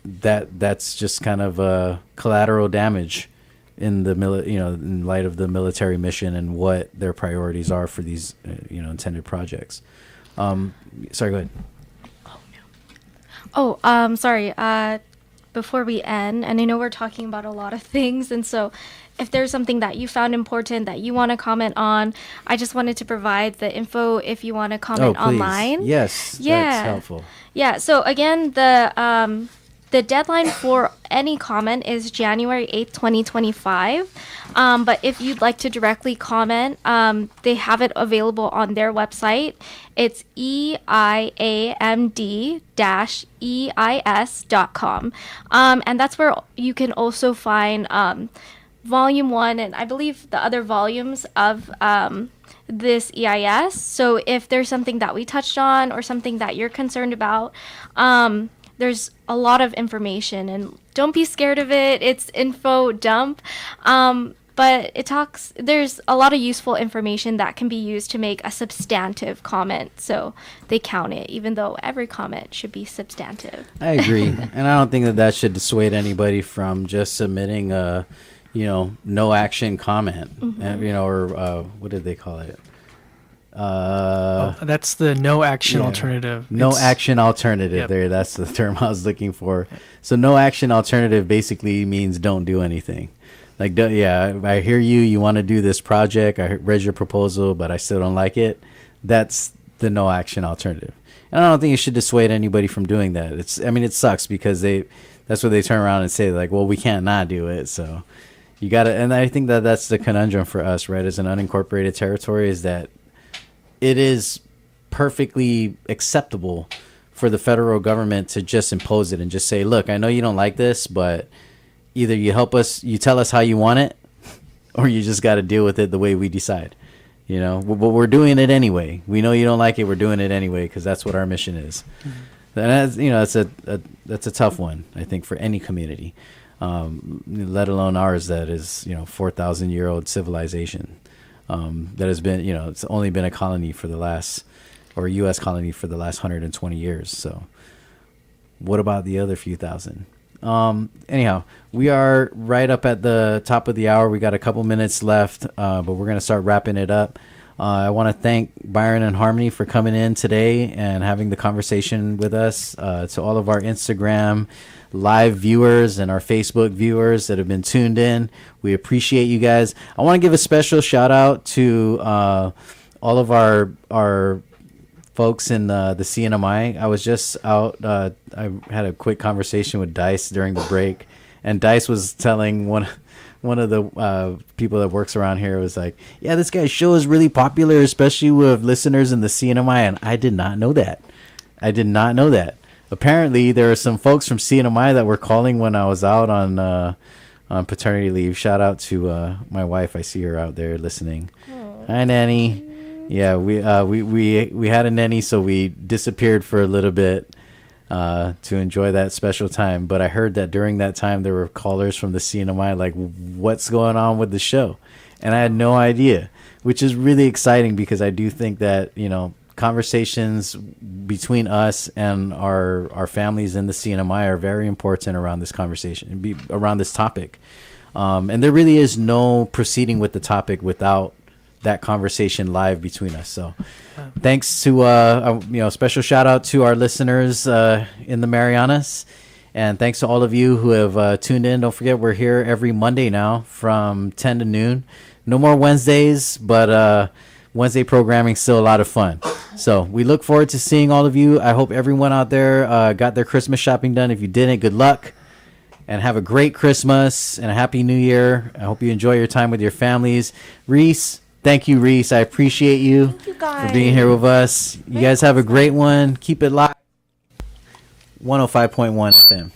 that's just kind of a collateral damage in the in light of the military mission and what their priorities are for these intended projects. Sorry, go ahead. Sorry. Before we end, and I know we're talking about a lot of things, and so if there's something that you found important that you want to comment on, I just wanted to provide the info if you want to comment online. Yes, that's helpful. Yeah, so again, the deadline for any comment is January 8th, 2025. But if you'd like to directly comment, they have it available on their website. It's EIAMD-EIS.com. And that's where you can also find Volume 1 and I believe the other volumes of this EIS. So if there's something that we touched on or something that you're concerned about, there's a lot of information, and don't be scared of it. It's info dump. But there's a lot of useful information that can be used to make a substantive comment. So they count it, even though every comment should be substantive. I agree. And I don't think that should dissuade anybody from just submitting a, no action comment, or what did they call it? That's the no action alternative. No action alternative. Yep. There, that's the term I was looking for. So no action alternative basically means don't do anything. Like, I hear you want to do this project. I read your proposal, but I still don't like it. That's the no action alternative. And I don't think it should dissuade anybody from doing that. It sucks because that's what they turn around and say, like, well, we can't not do it. So you got to, and I think that's the conundrum for us, right, as an unincorporated territory, is that it is perfectly acceptable for the federal government to just impose it and just say, look, I know you don't like this, but either you tell us how you want it, or you just got to deal with it the way we decide. But we're doing it anyway. We know you don't like it. We're doing it anyway because that's what our mission is. Mm-hmm. And that's a tough one, I think, for any community, let alone ours that is 4,000-year-old civilization. That has been, it's only been a colony for the last, or a U.S. colony for the last 120 years. So what about the other few thousand? Anyhow, we are right up at the top of the hour. We got a couple minutes left, but we're going to start wrapping it up. I want to thank Byron and Harmony for coming in today and having the conversation with us. To all of our Instagram live viewers and our Facebook viewers that have been tuned in, we appreciate you guys. I want to give a special shout out to all of our folks in the CNMI. I was just out. I had a quick conversation with Dice during the break, and Dice was telling one of the people that works around here was like, yeah, this guy's show is really popular, especially with listeners in the CNMI, and I did not know that. Apparently, there are some folks from CNMI that were calling when I was out on paternity leave. Shout out to my wife. I see her out there listening. Aww. Hi, Nanny. Yeah, we had a nanny, so we disappeared for a little bit to enjoy that special time. But I heard that during that time there were callers from the CNMI like, what's going on with the show? And I had no idea, which is really exciting because I do think that, conversations between us and our families in the CNMI are very important around this conversation, around this topic. And there really is no proceeding with the topic without that conversation live between us. So thanks to, special shout out to our listeners in the Marianas. And thanks to all of you who have tuned in. Don't forget, we're here every Monday now from 10 to noon. No more Wednesdays, but Wednesday programming still a lot of fun. So we look forward to seeing all of you. I hope everyone out there got their Christmas shopping done. If you didn't, good luck. And have a great Christmas and a Happy New Year. I hope you enjoy your time with your families. Reese, thank you, Reese. I appreciate you for being here with us. You guys have a great one. Keep it live. 105.1 FM.